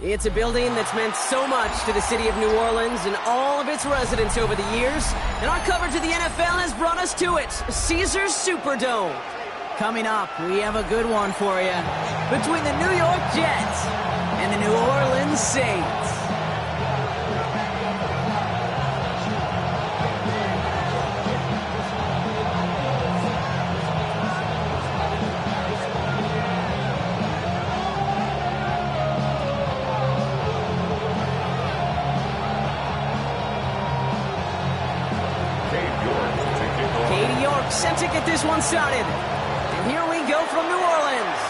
It's a building that's meant so much to the city of New Orleans and all of its residents over the years. And our coverage of the NFL has brought us to it, Caesars Superdome. Coming up, we have a good one for you. Between the New York Jets and the New Orleans Saints. Set to get this one started. And here we go from New Orleans.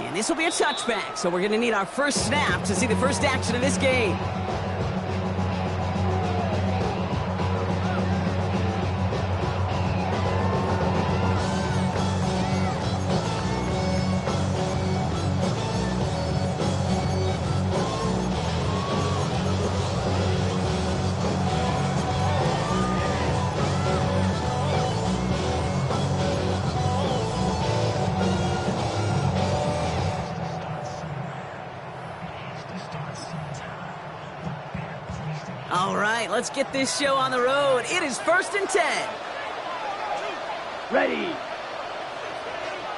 And this will be a touchback, so we're going to need our first snap to see the first action of this game. All right, let's get this show on the road. It is 1st and 10. Ready.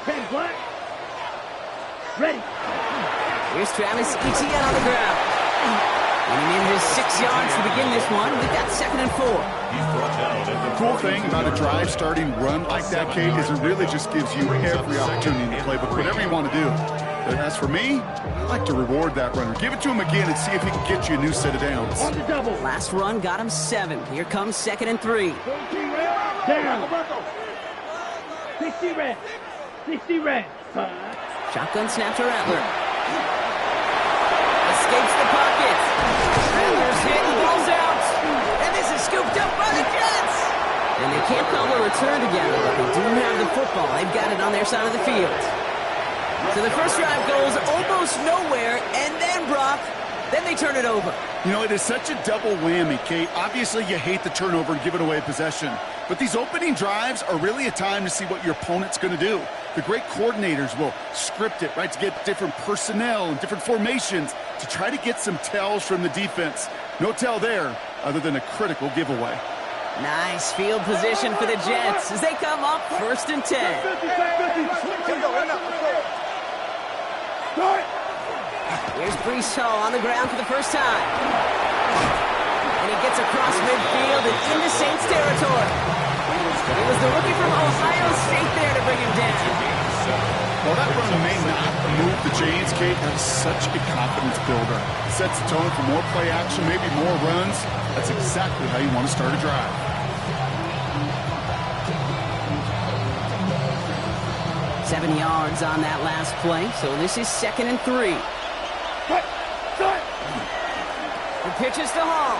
Red black. Ready. Here's Travis Etienne on the ground. Getting in his 6 yards to begin this one. We've got 2nd and 4. The cool thing about a drive starting run like that, Kate, is it really just gives you every opportunity in the playbook, whatever you want to do. But as for me, I like to reward that runner. Give it to him again and see if he can get you a new set of downs. On the double. Last run got him 7. Here comes 2nd and 3. Down. 60 red. 60 red. Shotgun snap to Rattler. Escapes the pocket. Rattler's hit and ball's out. And this is scooped up by the Jets. And they can't call the return together, but they do have the football. They've got it on their side of the field. So the first drive goes almost nowhere, and then, Brock, then they turn it over. You know, it is such a double whammy, Kate. Obviously, you hate the turnover and giving away possession. But these opening drives are really a time to see what your opponent's going to do. The great coordinators will script it, right, to get different personnel and different formations to try to get some tells from the defense. No tell there other than a critical giveaway. Nice field position for the Jets as they come up 1st and 10. Here's Breece Hall on the ground for the first time. And he gets across midfield and into Saints territory. It was the rookie from Ohio State there to bring him down. Well, that run may not move the chains, Kate. That's such a confidence builder. It sets the tone for more play action, maybe more runs. That's exactly how you want to start a drive. Seven yards on that last play, so this is 2nd and 3. The pitch is to Hall.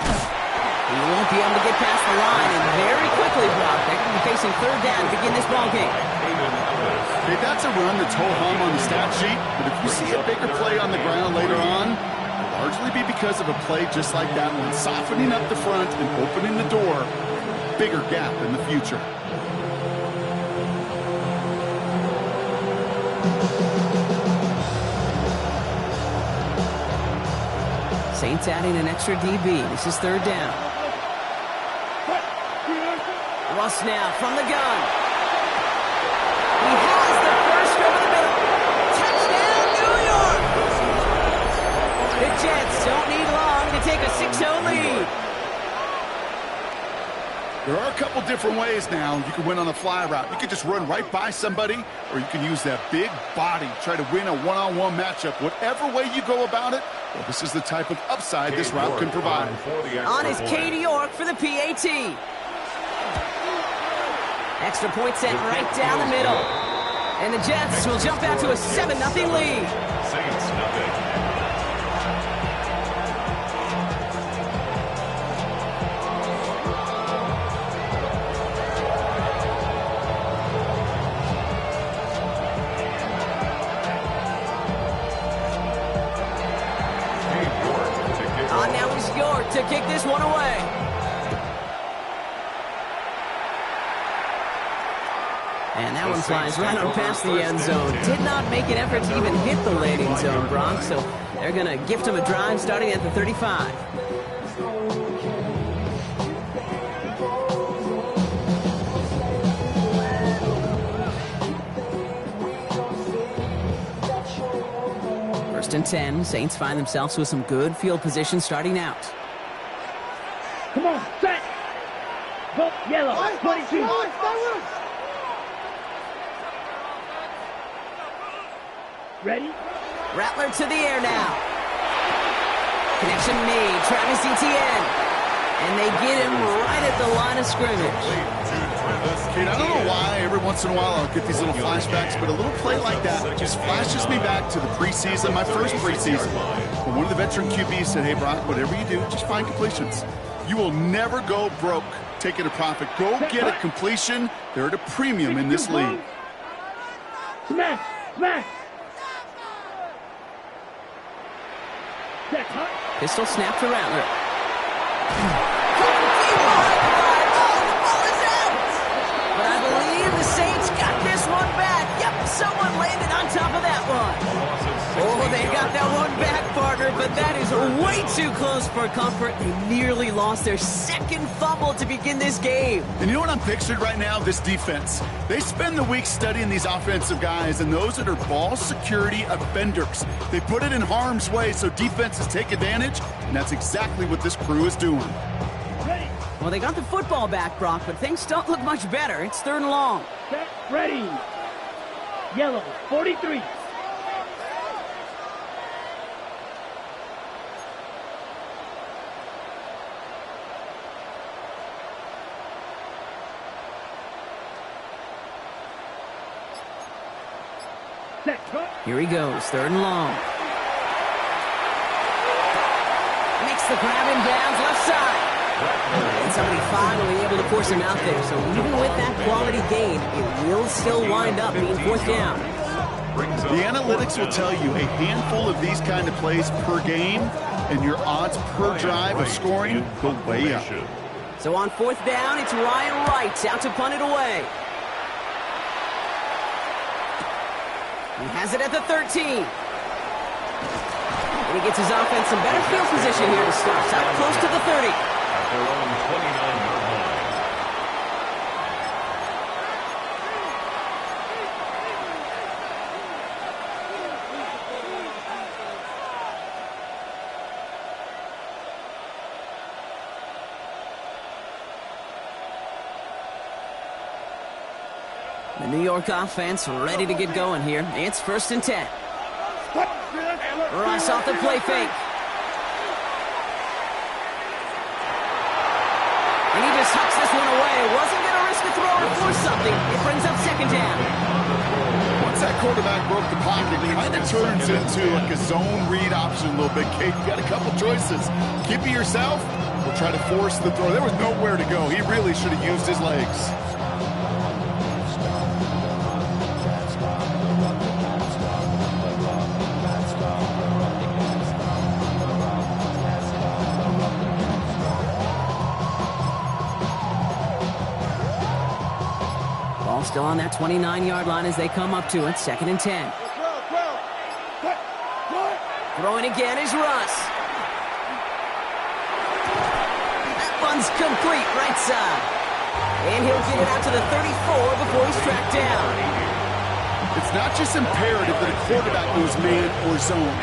He won't be able to get past the line, and very quickly, Brock, they're going to be facing 3rd down to begin this ball game. Okay, that's a run that's ho-hum on the stat sheet, but if you see a bigger play on the ground later on, it'll largely be because of a play just like that one, softening up the front and opening the door. Bigger gap in the future. Saints adding an extra DB. This is 3rd down. Russ now from the gun. He has the first over the middle. Touchdown, New York! The Jets don't need long to take a 6-0 lead. There are a couple different ways now. You can win on a fly route. You can just run right by somebody, or you can use that big body, try to win a one-on-one matchup. Whatever way you go about it, well, this is the type of upside this route can provide. On is Katie York for the PAT. Extra point set right down the middle. And the Jets will jump out to a 7-0 lead. Saints nothing. To kick this one away. And that one flies right on past the end zone. Did not make an effort to even hit the landing zone, Brock, so they're going to gift him a drive starting at the 35. First and 10, Saints find themselves with some good field position starting out. Come on, set. Go yellow, 22. Ready? Rattler to the air now. Connection made. Travis Etienne. And they get him right at the line of scrimmage. Kate, I don't know why every once in a while I'll get these little flashbacks, but a little play like that just flashes me back to the preseason, my first preseason. When one of the veteran QBs said, hey, Brock, whatever you do, just find completions. You will never go broke taking a profit. Go get a completion. They're at a premium in this league. Smash, smash. Pistol snap to Rattler. But I believe the Saints got this one back. Yep, someone landed on top of that one. Oh, they got that one back, partner, but that is way too close for comfort. They nearly lost their second fumble to begin this game. And you know what I'm picturing right now? This defense. They spend the week studying these offensive guys and those that are ball security offenders. They put it in harm's way so defenses take advantage, and that's exactly what this crew is doing. Well, they got the football back, Brock, but things don't look much better. It's 3rd and long. Set, ready. Yellow, 43. Here he goes, 3rd and long. Makes the grab in bounds, left side. And somebody finally able to force him out there. So even with that quality gain, it will still wind up being 4th down. The analytics will tell you a handful of these kind of plays per game, and your odds per drive of scoring go way up. So on 4th down, it's Ryan Wright out to punt it away. He has it at the 13. And he gets his offense some better field position here to start. Out close to the 30. The New York offense ready to get going here. It's 1st and 10. Russ off the play fake. And he just hucks this one away. Wasn't going to risk a throw or force something. It brings up 2nd down. Once that quarterback broke the pocket, it kind of turns into like a zone read option a little bit, Kate. You got a couple choices. Keep it yourself or try to force the throw. There was nowhere to go. He really should have used his legs. Still on that 29-yard line as they come up to it. 2nd and 10. Throwing again is Russ. That one's complete, right side. And he'll get it out to the 34 before he's tracked down. It's not just imperative that a quarterback goes man or zone.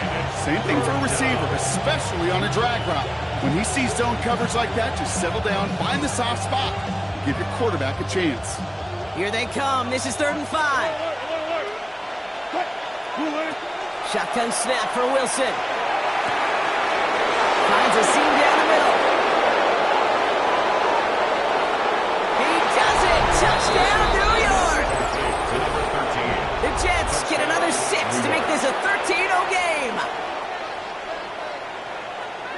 Same thing for a receiver, especially on a drag route. When he sees zone coverage like that, just settle down, find the soft spot, give your quarterback a chance. Here they come. This is 3rd and 5. Shotgun snap for Wilson. Finds a seam down the middle. He does it. Touchdown, New York. The Jets get another 6 to make this a 13-0 game.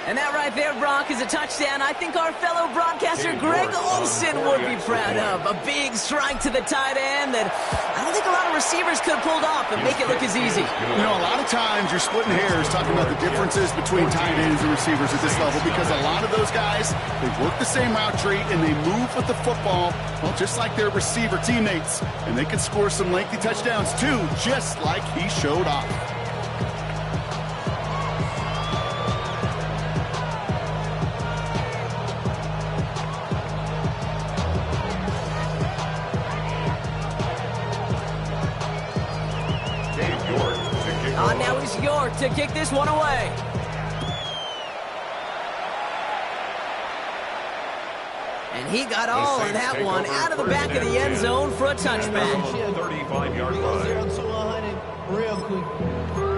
And that right there, Brock, is a touchdown I think our fellow broadcaster Greg Olsen would be proud of. A big strike to the tight end that I don't think a lot of receivers could have pulled off and make it look as easy. You know, a lot of times you're splitting hairs talking about the differences between tight ends and receivers at this level because a lot of those guys, they work the same route tree and they move with the football, well, just like their receiver teammates. And they can score some lengthy touchdowns too, just like he showed off. Now it's York to kick this one away. And he got all of that one out of the back of the end zone for a touchback. 35-yard line. 0 to 100 real quick.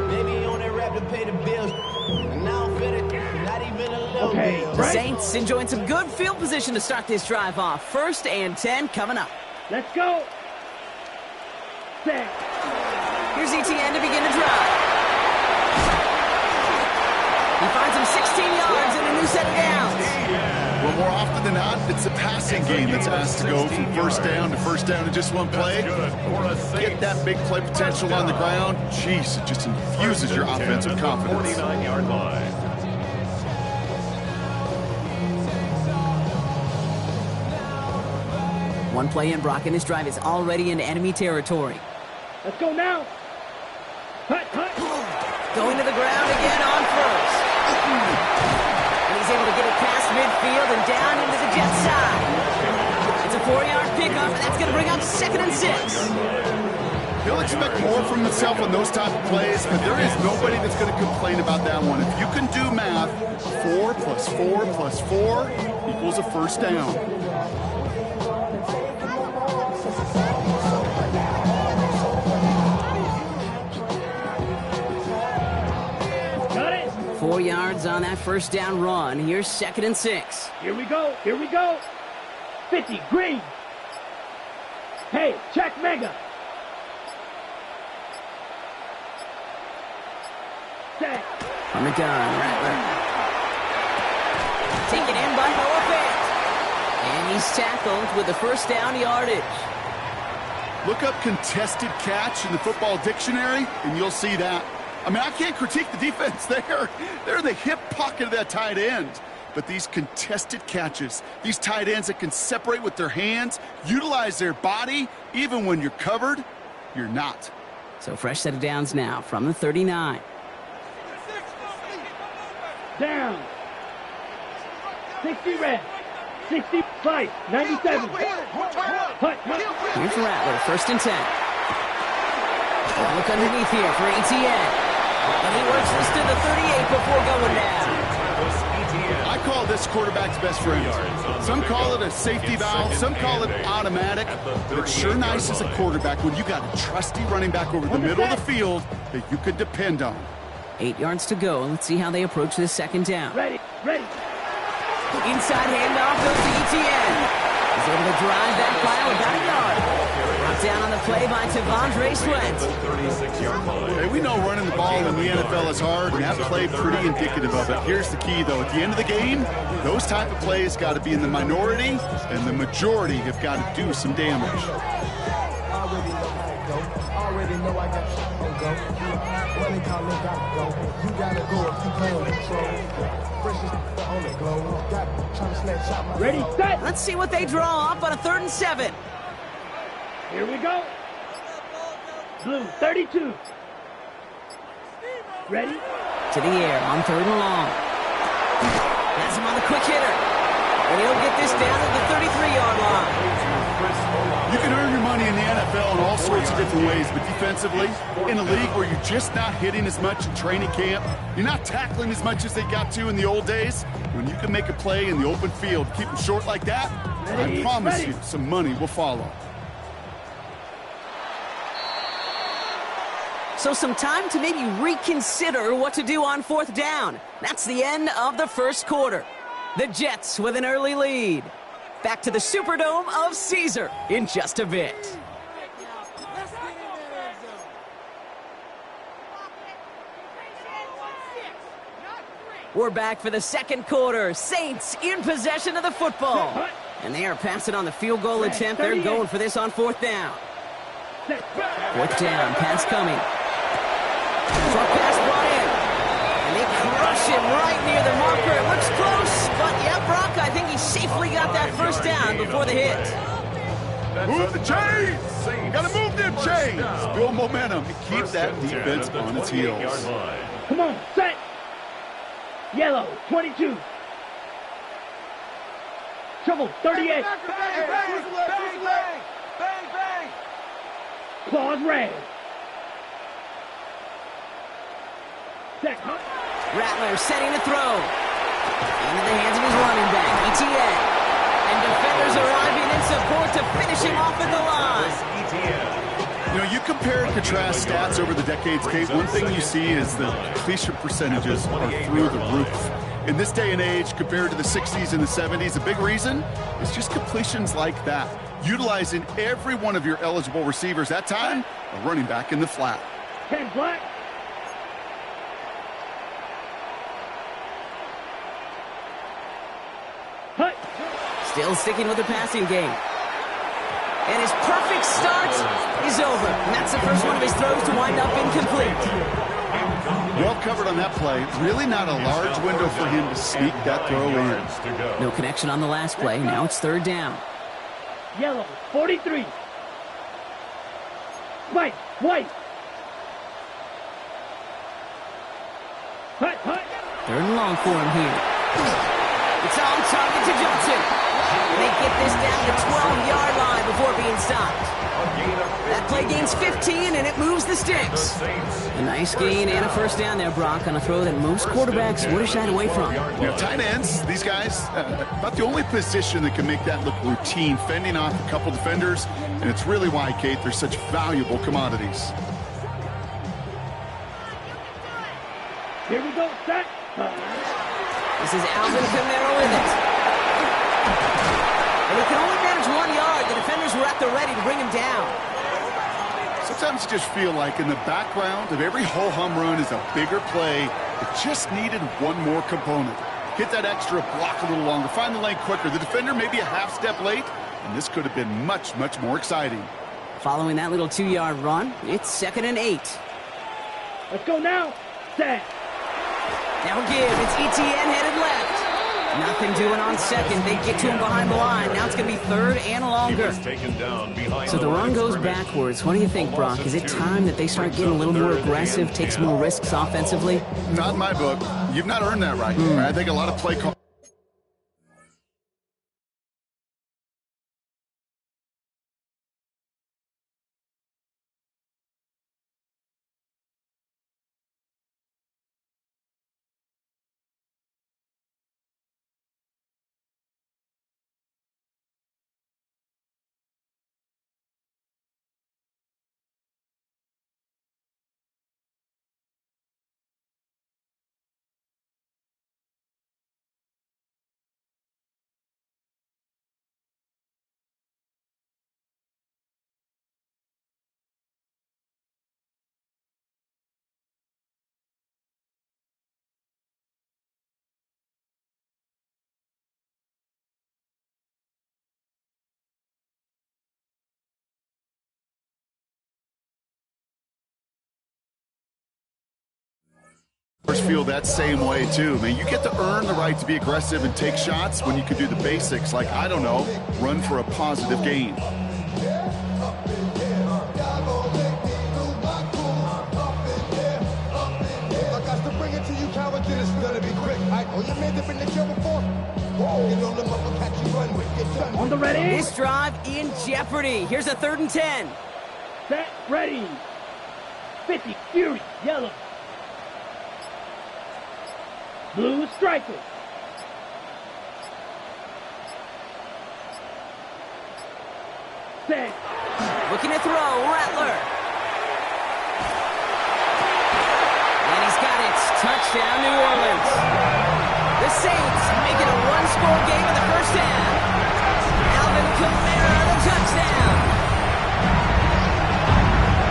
Maybe on that rap to pay the bills. And now I'm feeling not even a little bit. The Saints enjoying some good field position to start this drive off. 1st and 10 coming up. Let's go. Set. Here's ETN to begin the drive. He finds him 16 yards and a new set of downs. Well, more often than not, it's the passing game that's asked to go from first down in just one play. Get that big play potential on the ground. Jeez, it just infuses your offense with confidence. 49-yard line. One play in, Brock, and this drive is already in enemy territory. Let's go now. Hut, hut. Going to the ground again on first. And he's able to get it past midfield and down into the Jets side. It's a 4-yard pickup, and that's going to bring up 2nd and 6. He'll expect more from himself on those type of plays, but there is nobody that's going to complain about that one. If you can do math, 4 plus 4 plus 4 equals a first down. Got it. 4 yards on that first down run. Here's 2nd and 6. Here we go. Here we go. 50, green. Hey, check mega. Set. On the gun, Rattler. Taken in by Noah Fant. And he's tackled with the first down yardage. Look up contested catch in the football dictionary, and you'll see that. I mean, I can't critique the defense there. They're in the hip pocket of that tight end. But these contested catches, these tight ends that can separate with their hands, utilize their body, even when you're covered, you're not. So fresh set of downs now from the 39. Down. 60 red. 65, 97. Hut, hut. Here's Rattler, 1st and 10. Look underneath here for ETN. And he works this to the 38 before going down. I call this quarterback's best friend. Some call it a safety valve, some call it automatic, but it's sure nice as a quarterback when you got a trusty running back over the middle of the field that you could depend on. 8 yards to go. Let's see how they approach this 2nd down. Ready, ready. Inside handoff goes to ETN. He's able to drive that pile about a yard. Brought down on the play by Tavondre Sweat. Hey, we know running the ball in the NFL is hard, and that play pretty indicative of it. Here's the key, though. At the end of the game, those type of plays got to be in the minority, and the majority have got to do some damage. Already know I got shit to go. Money calling, gotta go. You gotta go if you playing control. Freshest on the glow. Got trying to snatch out my Ready, set. Let's see what they draw up on a 3rd and 7. Here we go. Blue, 32. Ready? To the air on 3rd and long. Has him on the quick hitter. And he'll get this down to the 33-yard line. You can earn your money in the NFL in all sorts of different ways, but defensively, in a league where you're just not hitting as much in training camp, you're not tackling as much as they got to in the old days, when you can make a play in the open field, keep them short like that, I promise you some money will follow. So some time to maybe reconsider what to do on 4th down. That's the end of the 1st quarter. The Jets with an early lead. Back to the Superdome of Caesar in just a bit. We're back for the 2nd quarter. Saints in possession of the football. And they are passing on the field goal attempt. They're going for this on 4th down. Fourth down, pass coming. Short pass brought in. And they crush him right near the marker. It looks close, but yeah, Brock, I think he safely got that first down before the hit. Move the chains! Gotta move them chains! Build momentum and keep that defense on its heels. Come on, set. Yellow, 22. Trouble, 38. Claws red. Set. Rattler setting to throw. Into the hands of his running back, ETN. And defenders arriving in support to finish him off at the line. You know, you compare and contrast stats over the decades, Kate. One thing you see is the completion percentages are through the roof. In this day and age, compared to the 60s and the 70s, a big reason is just completions like that. Utilizing every one of your eligible receivers. That time, a running back in the flat. 10 black. Hut. Still sticking with the passing game. And his perfect start is over. And that's the first one of his throws to wind up incomplete. Well covered on that play. Really not a large window for him to sneak that throw in. No connection on the last play. Now it's third down. Yellow, 43. White, white. Hut, hut. Third and long for him here. It's on target to Johnson. They get this down to the 12-yard line before being stopped. That play gains 15, and it moves the sticks. A nice gain and a first down there, Brock, on a throw that most quarterbacks would have shied away from. You know, tight ends, these guys, about the only position that can make that look routine, fending off a couple defenders, and it's really why, Kate, they're such valuable commodities. Here we go, set. This is Alvin Kamara with it. And he can only manage 1 yard. The defenders were at the ready to bring him down. Sometimes you just feel like in the background of every ho-hum run is a bigger play that just needed one more component. Hit that extra block a little longer, find the lane quicker. The defender may be a half step late, and this could have been much, much more exciting. Following that little 2-yard run, it's 2nd and 8. Let's go now. Set. Now give. It's ETN headed left. Nothing doing on second. They get to him behind the line. Now it's going to be third and longer. So the run goes backwards. What do you think, Brock? Is it time that they start getting a little more aggressive, take some more risks offensively? Not in my book. You've not earned that right. I think a lot of play call. Feel that same way too, man. You get to earn the right to be aggressive and take shots when you can do the basics, like, I don't know, run for a positive gain. On the ready. This drive in jeopardy. Here's a 3rd and 10. Set, ready. 50, Fury, yellow. Blue striker. Set. Looking to throw, Rattler. And he's got it. Touchdown, New Orleans. The Saints make it a one-score game in the first half. Alvin Kamara, the touchdown.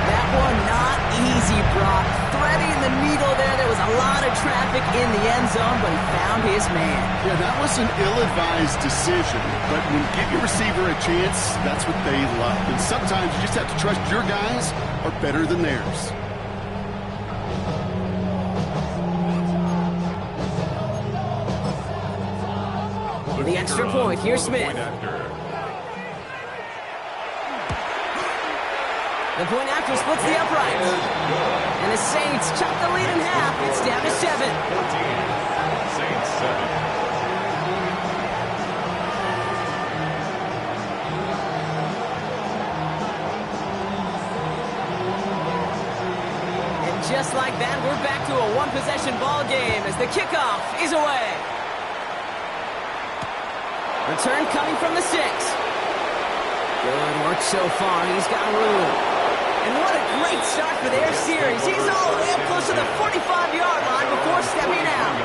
That one not easy, Brock. Threading the needle there. There was a lot of traffic in the end zone, but he found his man. Yeah, that was an ill-advised decision, but when you give your receiver a chance, that's what they love. And sometimes you just have to trust your guys are better than theirs. For the extra point, here's Smith. The point after splits the uprights. And the Saints chop the lead in half. It's down to 7. Saints 7. And just like that, we're back to a one-possession ball game as the kickoff is away. Return coming from the 6. Good work so far. He's got room. And what a great start for their series. He's all the way up close to the 45-yard line before stepping out.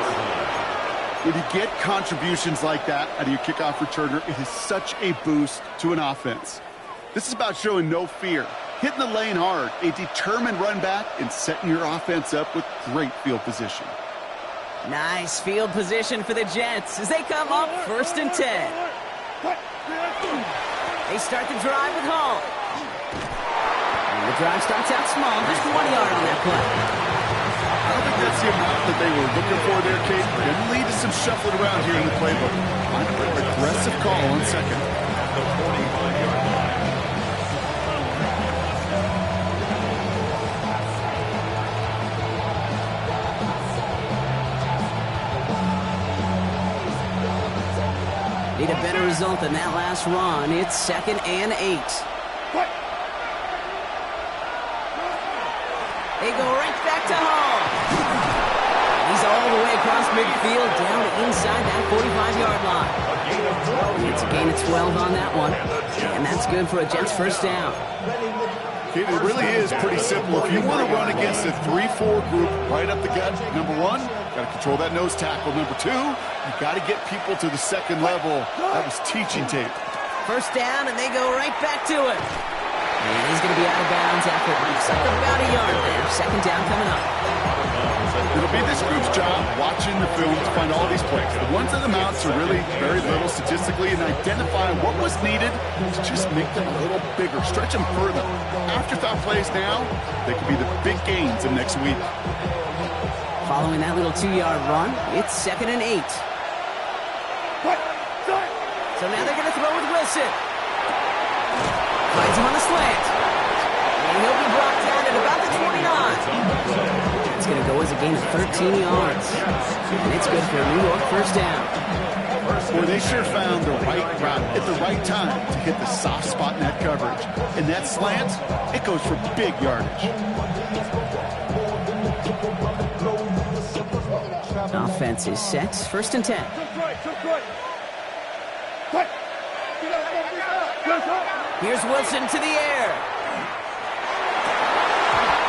When you get contributions like that out of your kickoff returner, it is such a boost to an offense. This is about showing no fear, hitting the lane hard, a determined run back, and setting your offense up with great field position. Nice field position for the Jets as they come up 1st and 10. They start the drive with Hall. The drive starts out small, just 1 yard on that play. I don't think that's the amount that they were looking for there, Kate. It didn't lead to some shuffling around here in the playbook. Find a more aggressive call on second. The 45-yard line. Need a better result than that last run. It's 2nd and 8. They go right back to Hall. He's all the way across midfield, down inside that 45-yard line. It's a gain of 12 on that one, and that's good for a Jets first down. It really is pretty simple. If you want to run against a 3-4 group right up the gut, number 1, got to control that nose tackle. Number 2, you got to get people to the second level. That was teaching tape. First down, and they go right back to it. And he's going to be out of bounds after it leaps up about a yard there. Second down coming up. It'll be this group's job watching the film to find all these plays. The ones that amount to really very little statistically and identify what was needed to just make them a little bigger, stretch them further. Afterthought plays now, they could be the big gains of next week. Following that little 2-yard run, it's 2nd and 8. So now they're going to throw with Wilson. Finds him on the slant. And he'll be brought down at about the 29. It's going to go as a gain of 13 yards. And it's good for a New York first down. Boy, they sure found the right route at the right time to hit the soft spot in that coverage. And that slant, it goes for big yardage. Offense is set. 1st and 10. Here's Wilson to the air.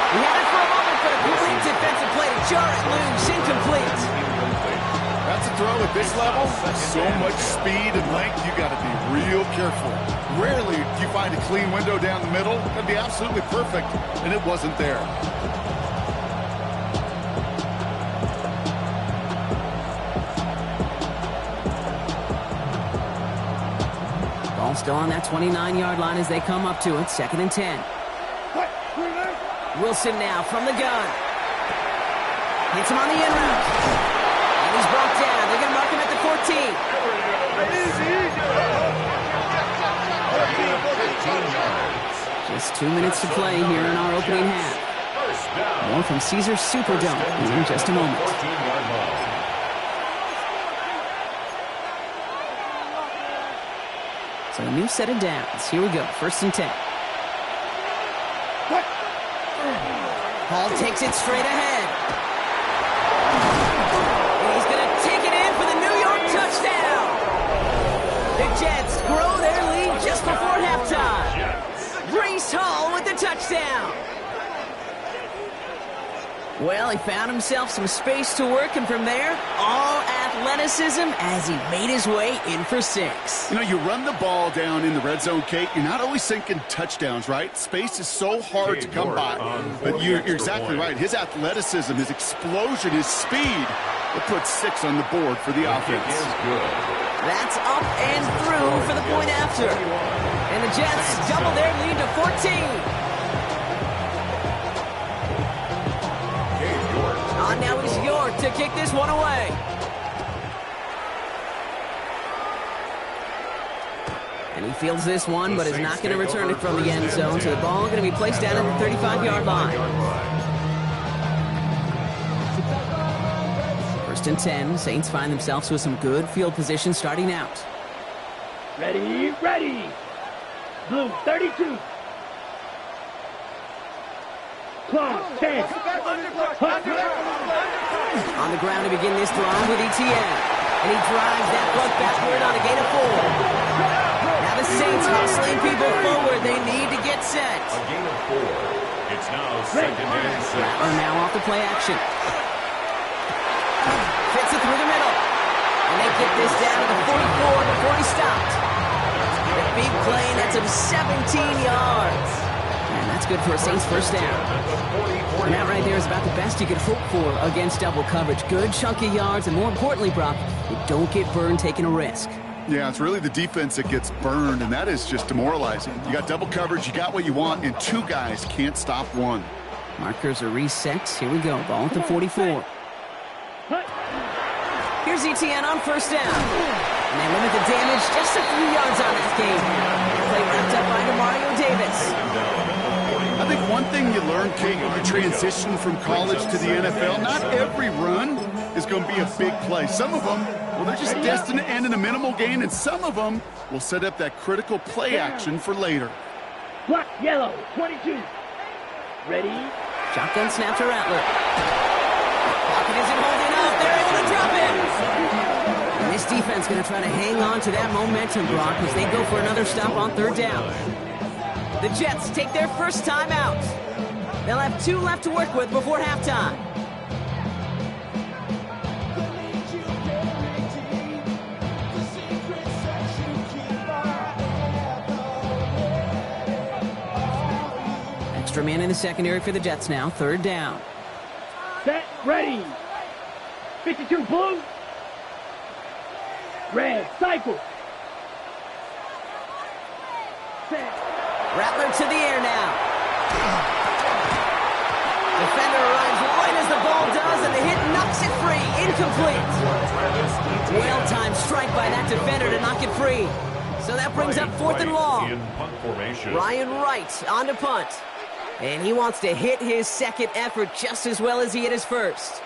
He had it for a moment, but a complete defensive play to jar it loose. Incomplete. That's a throw at this level. So much speed and length, you got to be real careful. Rarely do you find a clean window down the middle. That'd be absolutely perfect, and it wasn't there. Ball still on that 29-yard line as they come up to it. 2nd and 10. Wilson now from the gun. Hits him on the in route. And he's brought down. They're going to mark him at the 14. Just 2 minutes to play here in our opening half. More from Caesars Superdome in just a moment. So a new set of downs. Here we go. 1st and 10. Hall takes it straight ahead. And he's going to take it in for the New York touchdown. The Jets grow their lead just before halftime. Breece Hall with the touchdown. Well, he found himself some space to work, and from there, all athletes athleticism as he made his way in for 6. You know, you run the ball down in the red zone, Kate, you're not always thinking touchdowns, right? Space is so hard to come by. But you're exactly right. His athleticism, his explosion, his speed will put 6 on the board for the offense. That's up and through for the point after. And the Jets double their lead to 14. Now it's York to kick this one away. And he fields this one, but is not going to return it from the end zone. So the ball going to be placed down at the 35-yard line. 1st and 10. Saints find themselves with some good field position starting out. Ready, ready. Blue 32. Clock 10. On the ground to begin this drive with Etienne. And he drives that puck backward on a gain of 4. Now the Saints hustling people forward. They need to get set. A gain of 4. It's now 2nd and 6. Rattler now off the play action. Fits it through the middle. And they get this down to the 44 before he stopped. The big play, that's him 17 yards. And that's good for a Saints first down. And that right there is about the best you could hope for against double coverage. Good chunky yards, and more importantly, Brock, you don't get burned taking a risk. Yeah, it's really the defense that gets burned, and that is just demoralizing. You got double coverage, you got what you want, and 2 guys can't stop one. Markers are reset. Here we go. Ball at the 44. Here's Etienne on first down. And they limit the damage just a few yards on that game. Play wrapped up by Mario Davis. I think one thing you learn, Kate, when you transition from college to the NFL, not every run is going to be a big play. Some of them, well, they're just destined to end in a minimal gain, and some of them will set up that critical play action for later. Black, yellow, 22. Ready? Shotgun snap to Rattler. Pocket isn't holding up. They're able to drop it. And this defense going to try to hang on to that momentum, Brock, as they go for another stop on 3rd down. The Jets take their first time out. They'll have 2 left to work with before halftime. Extra man in the secondary for the Jets now. 3rd down. Set, ready. 52 blue. Red, cycle. Set. Rattler to the air now. Defender arrives right as the ball does, and the hit knocks it free. Incomplete. Well-timed strike by that defender to knock it free. So that brings up 4th and long. Ryan Wright on to punt. And he wants to hit his second effort just as well as he hit his first.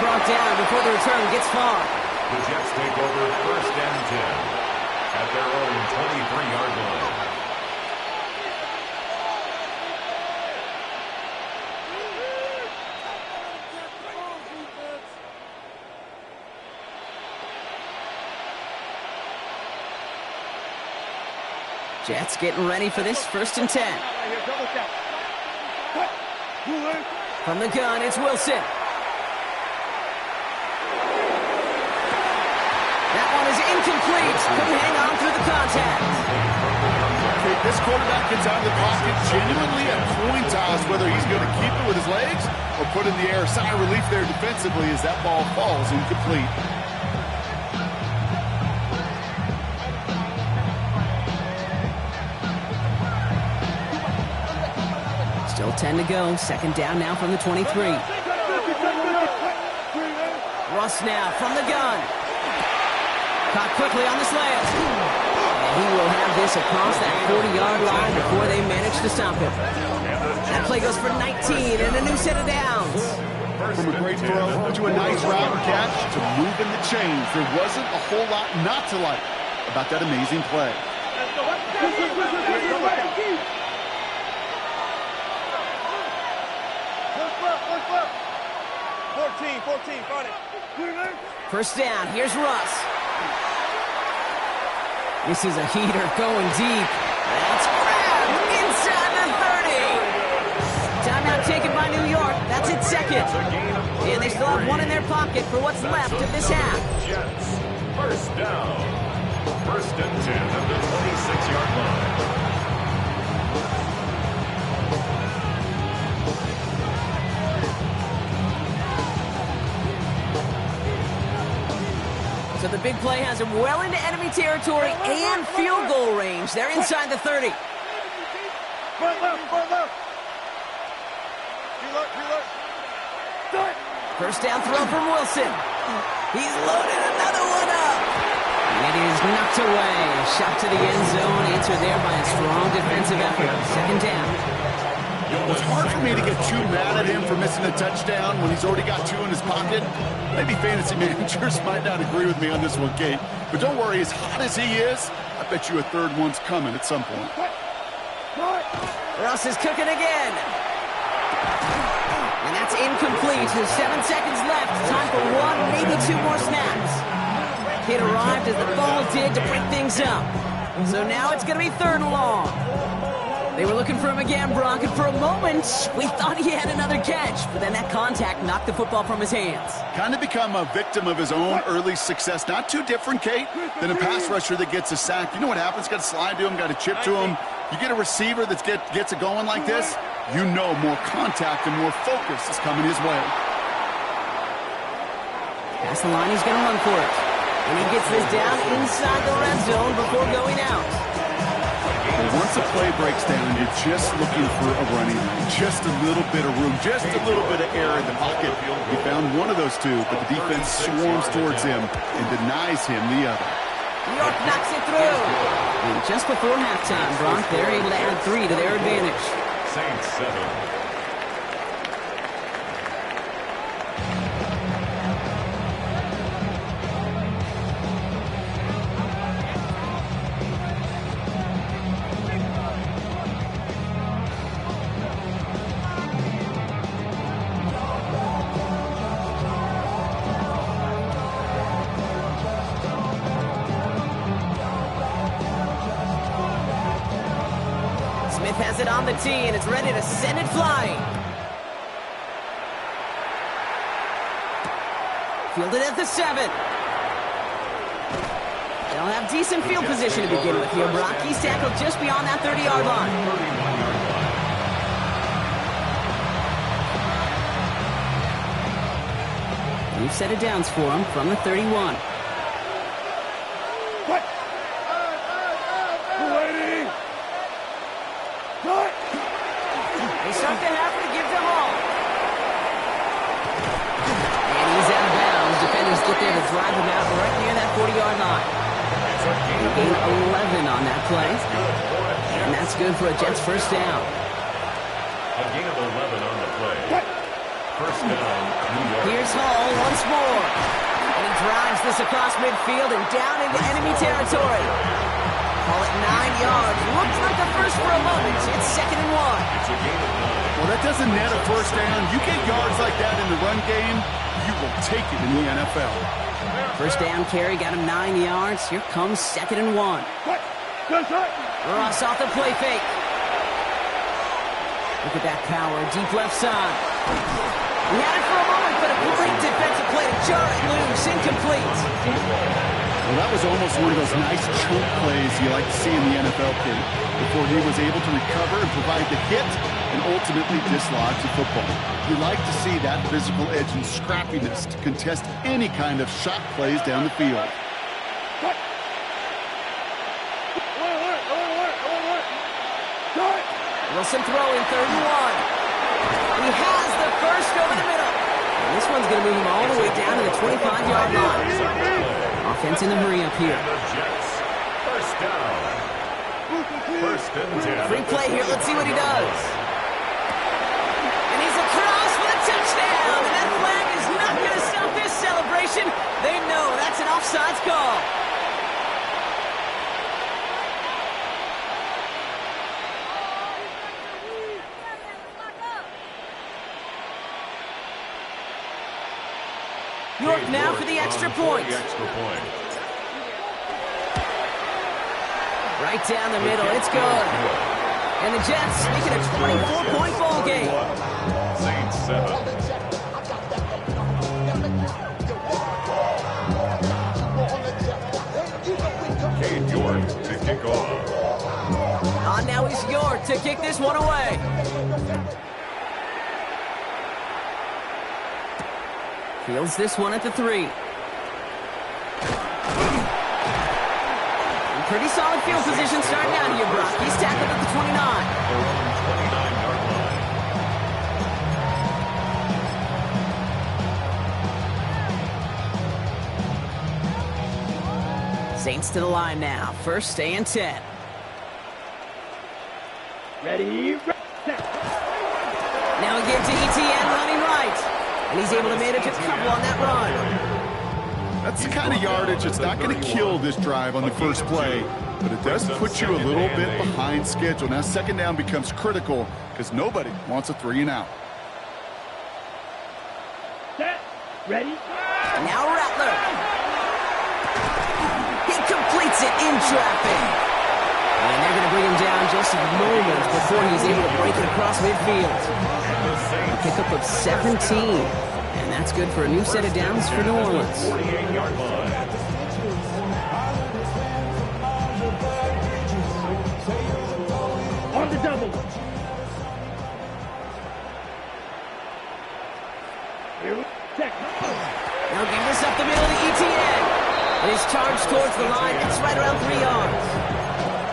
Brought down before the return gets far. The Jets take over 1st and 10 at their own 23-yard line. Jets getting ready for this 1st and 10. From the gun, it's Wilson. That one is incomplete. Couldn't hang on through the contact. This quarterback gets out of the pocket genuinely a coin toss whether he's going to keep it with his legs or put in the air. Sigh of relief there defensively as that ball falls incomplete. Still 10 to go. 2nd down now from the 23. Russ now from the gun. Caught quickly on the slant. And he will have this across that 40-yard line before they manage to stop him. That play goes for 19 and a new set of downs. From a great throw to a nice route catch to moving the chains, there wasn't a whole lot not to like about that amazing play. 14, got it. 1st down, here's Russ. This is a heater going deep. That's grabbed inside the 30. by New York. That's its second. And they still have one in their pocket for what's left of this half. Jets. First down. First and 10 at the 26-yard line. So the big play has him well into enemy territory and field goal range. They're inside the 30. Front left, front left. Reload. First down throw from Wilson. He's loaded another one up. And it is knocked away. Shot to the end zone. Answered there by a strong defensive effort. Second down. It's hard for me to get too mad at him for missing a touchdown when he's already got two in his pocket. Maybe fantasy managers might not agree with me on this one, Kate. But don't worry, as hot as he is, I bet you a third one's coming at some point. Russ is cooking again. And that's incomplete. There's 7 seconds left. Time for one, maybe two more snaps. Kid arrived as the ball did to break things up. So now it's going to be third and long. They were looking for him again, Brock, and for a moment, we thought he had another catch. But then that contact knocked the football from his hands. Kind of become a victim of his own early success. Not too different, Kate, than a pass rusher that gets a sack. You know what happens? Got to slide to him, got to chip to him. You get a receiver that gets it going like this, you know more contact and more focus is coming his way. Past the line, he's going to run for it. And he gets this down inside the red zone before going out. And once a play breaks down, you're just looking for a running lane. Just a little bit of room, just a little bit of air in the pocket. He found one of those two, but the defense swarms towards him and denies him the other. New York knocks it through. And just before halftime, Brock, they're able to add 3 to their advantage. Saints 7. Smith has it on the tee, and it's ready to send it flying. Fielded at the 7. They'll have decent field position to begin with here, Brock. He's tackled just beyond that 30-yard line. New set of downs for him from the 31. They start the half to give them all. And he's out of bounds. Defenders get there to drive him out right near that 40-yard line. They gain 11 on that play. And that's good for a Jets first down. A gain of 11 on the play. First down, New York. Here's Hall once more. And he drives this across midfield and down into enemy territory. Call it 9 yards. Looks like a first for a moment. It's 2nd and 1. It's a gain of 9. Well, that doesn't net a first down. You get yards like that in the run game, you will take it in the NFL. First down carry got him 9 yards. Here comes 2nd and 1. Ross off the play fake. Look at that power. Deep left side. He had it for a moment, but a great defensive play to jar it loose. Incomplete. Well, that was almost one of those nice chunk plays you like to see in the NFL, Kid, before he was able to recover and provide the hit and ultimately dislodge the football. You like to see that physical edge and scrappiness to contest any kind of shot plays down the field. Wilson throwing 3rd and 1. He has the first over the middle. And this one's going to move him all the way down to the 25-yard line. Offense in the hurry up here. First down. First and 10. Free play here. Let's see what he does. And he's across for the touchdown. And that flag is not going to stop this celebration. They know that's an offsides call. York now for the extra point. Right down the middle. It's good. And the Jets make it a 24-point ball game. Saints 7. Cade York to kick off. Now it's York to kick this one away. Fields this one at the 3. Pretty solid field position starting out here, Brock. He's tackled at the 29. 29-yard line. Saints to the line now. First and 10. Ready, set. Now again to ETN running right. And he's able to manage a couple on that run. That's the kind of yardage that's not going to kill this drive on the first play, but it does put you a little bit behind schedule. Now second down becomes critical because nobody wants a 3 and out. Set. Ready. Now Rattler. He completes it in traffic. And they're going to bring him down just moments before he's able to break it across midfield. A pickup of 17. And that's good for a new set of downs for New Orleans. 48-yard line. On the double. Here we go. Now give this up the middle to ETN. And he's charged towards the line. It's right around 3 yards.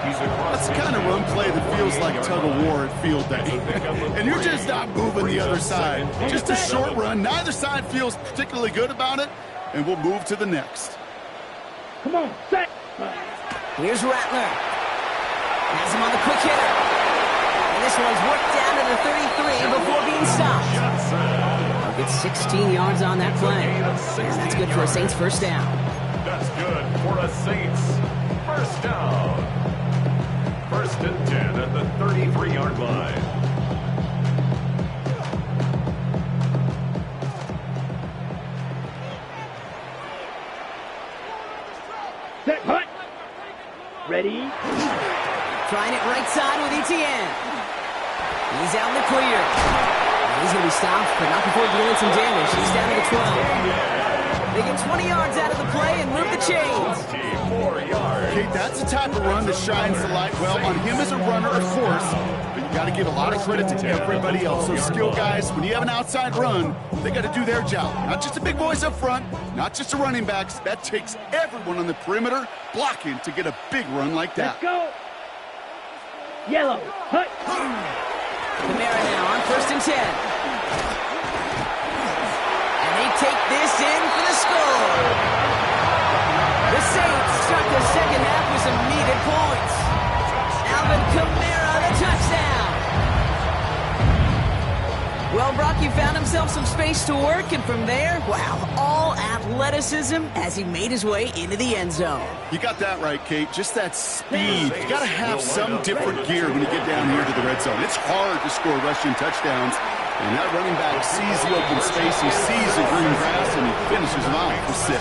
That's the kind of run play that feels like tug-of-war at field day. And you're just not moving the other side. Just a short run. Neither side feels particularly good about it, and we'll move to the next. Come on, set. Here's Rattler. Has him on the quick hitter. And this one's worked down to the 33 before being stopped. I'll get 16 yards on that play. And that's good for a Saints first down. That's good for a Saints first down. First and 10 at the 33-yard line. Set, hut. Ready. Trying it right side with ETN. He's out in the clear. And he's going to be stopped, but not before dealing some damage. He's down to the 12. They get 20 yards out of the play and move the chains. 4 yards. Okay, that's the type of run that shines the light well on him as a runner, of course, but you got to give a lot of credit to everybody else. Those skill guys, when you have an outside run, they got to do their job. Not just the big boys up front, not just the running backs. That takes everyone on the perimeter blocking to get a big run like that. Let's go. Yellow, hut. Kamara now on first and 10. And they take this in for the score. The Saints start the second half with some needed points. Alvin Kamara, the touchdown. Well, Brock, he found himself some space to work, and from there, wow, all athleticism as he made his way into the end zone. You got that right, Kate. Just that speed. You got to have some different gear when you get down here to the red zone. It's hard to score rushing touchdowns, and that running back sees the open space, he sees the green grass, and he finishes him out for 6.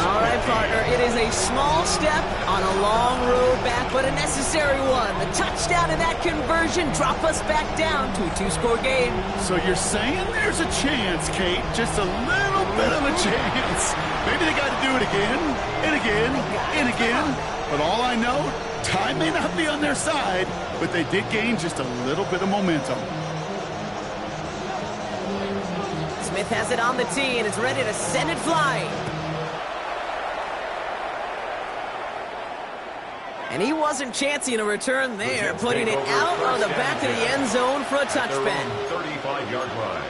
All right, partner, it is a small step on a long road back, but a necessary one. The touchdown and that conversion drop us back down to a 2-score game. So you're saying there's a chance, Kate, just a little bit of a chance. Maybe they got to do it again, and again, and again. But all I know, time may not be on their side, but they did gain just a little bit of momentum. Smith has it on the tee, and it's ready to send it flying. And he wasn't chancing a return there, putting it out of the back of the end zone for a touchback. 35-yard line.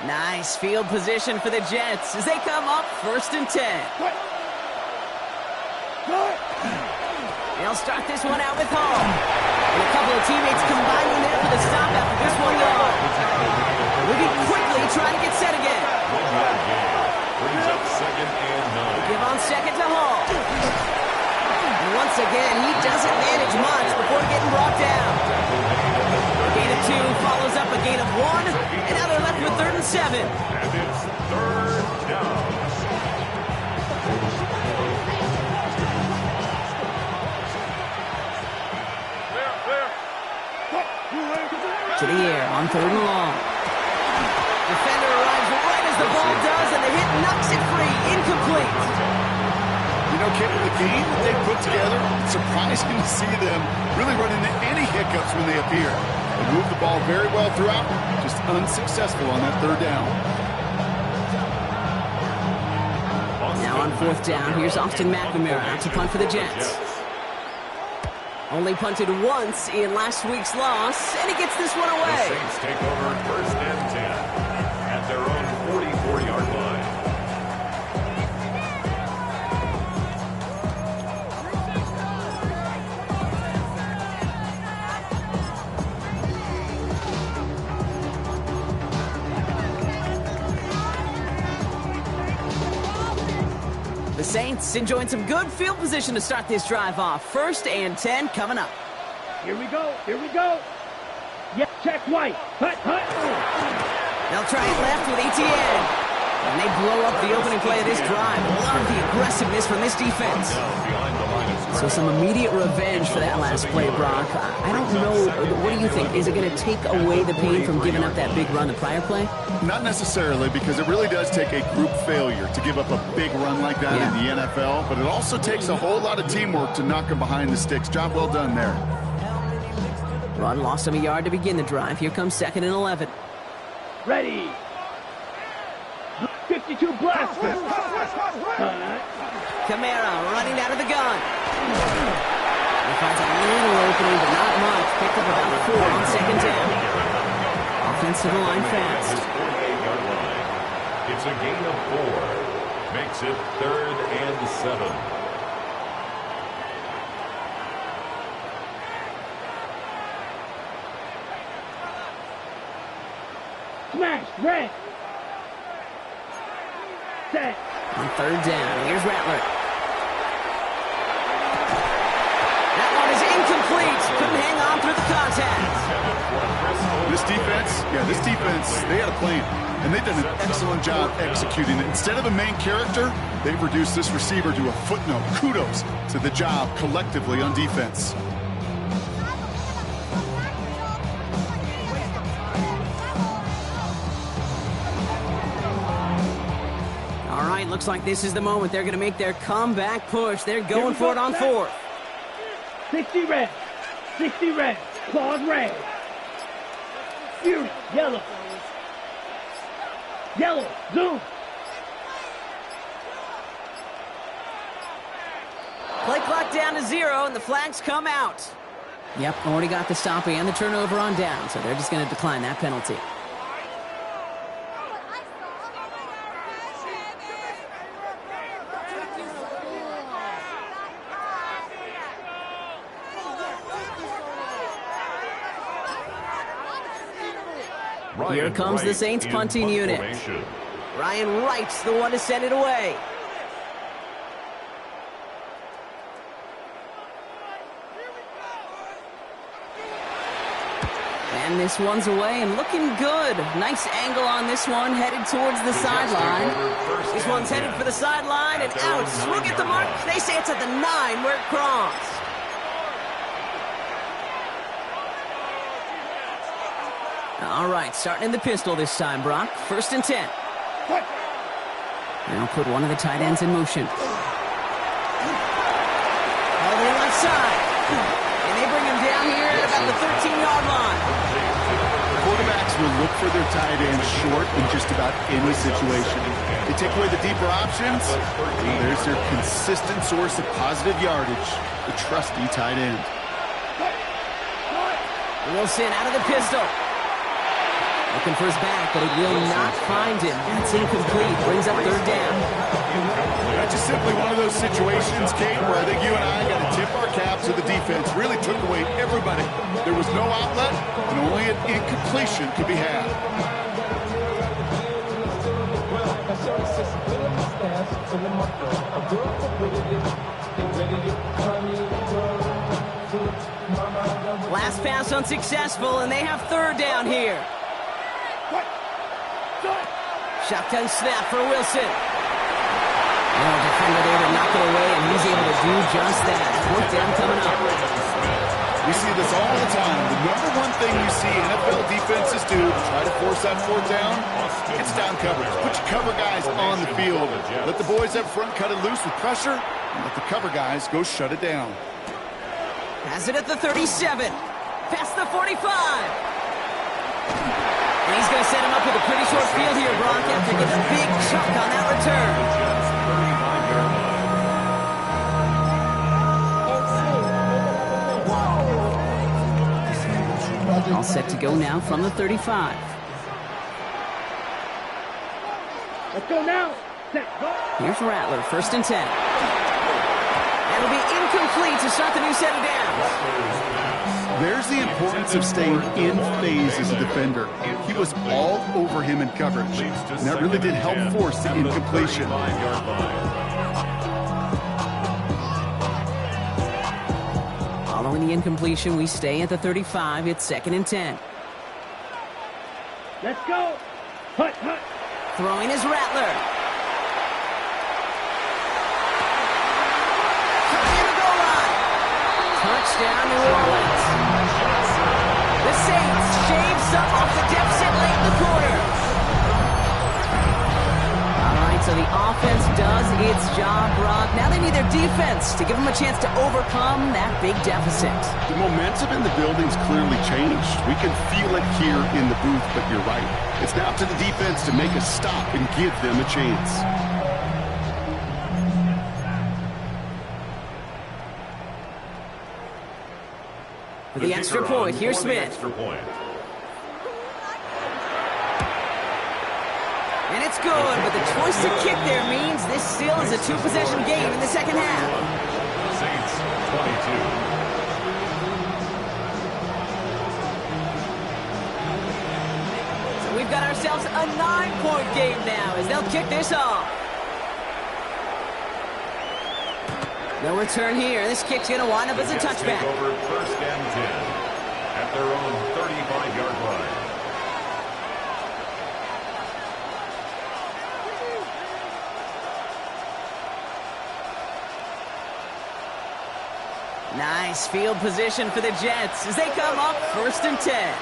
Nice field position for the Jets as they come up first and 10. They'll start this one out with Hall. And a couple of teammates combining there for the stop after this 1 yard. Moving quickly, trying to get set again. 1-yard gain. Brings up second and 9. Give on second to Hall. And once again, he doesn't manage much before getting brought down. Gain of 2 follows up a gain of 1. And now they're left with 3rd and 7. And it's 3rd to the air on 3rd and long. Defender arrives right as the ball does, and the hit knocks it free. Incomplete. You know, Kate, the game that they put together, it's surprising to see them really run into any hiccups when they appear. They move the ball very well throughout, just unsuccessful on that 3rd down. Now on 4th down, here's Austin McNamara out to punt for the Jets. Only punted once in last week's loss, and he gets this one away. The Saints take over 1st and 10 at their own 44-yard line. The Saints enjoying some good field position to start this drive off. 1st and 10 coming up. Here we go. Here we go. Yeah, check White. Hut, hut. They'll try it left with ETN. And they blow up the opening play of this drive. Love the aggressiveness from this defense. So some immediate revenge for that last play, Brock. I don't know. What do you think? Is it going to take away the pain from giving up that big run the prior play? Not necessarily, because it really does take a group failure to give up a big run like that in the NFL. But it also takes a whole lot of teamwork to knock them behind the sticks. Job well done there. Run lost him a yard to begin the drive. Here comes 2nd and 11. Ready. 52 blaster. Kamara running out of the gun. He finds a little opening, but not much. Picked up about 4 on 2nd down. Offensive line fast. It's a gain of 4. Makes it 3rd and 7. Smash, red. Set. On 3rd down, here's Rattler. That one is incomplete. Couldn't hang on through the contact. This defense, they had a plan, and they've done an excellent job executing it. Instead of a main character, they've reduced this receiver to a footnote. Kudos to the job collectively on defense. All right, looks like this is the moment they're going to make their comeback push. They're going for it on 4th. 60 red. 60 red. Claws red. Fury, yellow. Yellow, zoom. Play clock down to 0, and the flags come out. Yep, already got the stop and the turnover on down, so they're just going to decline that penalty. Here comes the Saints punting unit. Ryan Wright's the one to send it away. And this one's away and looking good. Nice angle on this one, headed towards the sideline. This one's headed for the sideline and out. Swing at the mark. They say it's at the 9 where it crossed. All right, starting in the pistol this time, Brock. 1st and 10. Now put one of the tight ends in motion. All the way left side. And they bring him down here at about the 13-yard line. Quarterbacks will look for their tight end short in just about any situation. They take away the deeper options, and there's their consistent source of positive yardage, the trusty tight end. Wilson out of the pistol. Looking for his back, but it will not find him. That's incomplete. Brings up 3rd down. That's just simply one of those situations, Kate, where I think you and I got to tip our caps to the defense. Really took away everybody. There was no outlet, and only an incompletion could be had. Last pass unsuccessful, and they have 3rd down here. Shotgun snap for Wilson. Defender there to knock it away, and he's able to do just that. 4th down coming up. We see this all the time. The number one thing you see NFL defenses do to try to force that fourth down, it's down coverage. Put your cover guys on the field. Let the boys up front cut it loose with pressure, and let the cover guys go shut it down. Has it at the 37. Past the 45. And he's going to set him up with a pretty short field here, Brock, after getting a big chunk on that return. All set to go now from the 35. Let's go now. Set, go. Here's Rattler, 1st and 10. That'll be incomplete to start the new set of downs. There's the importance of staying in phase as a defender. He was all over him in coverage, and that really did help force the incompletion. Following the incompletion, we stay at the 35. It's 2nd and 10. Let's go. Hut, hut. Throwing is Rattler. Turning the goal line. Touchdown, New Orleans. The Saints shave some off the deficit late in the quarter. All right, so the offense does its job, Brock. Now they need their defense to give them a chance to overcome that big deficit. The momentum in the building's clearly changed. We can feel it here in the booth, but you're right. It's now up to the defense to make a stop and give them a chance. For the extra point, here's Smith. And it's good, but the choice to kick there means this still is a two-possession game in the second half. Saints 22. So we've got ourselves a 9-point game now as they'll kick this off. No return here. This kick's going to wind up as a touchback. Over 1st and 10 at their own 35-yard line. Nice field position for the Jets as they come up 1st and 10.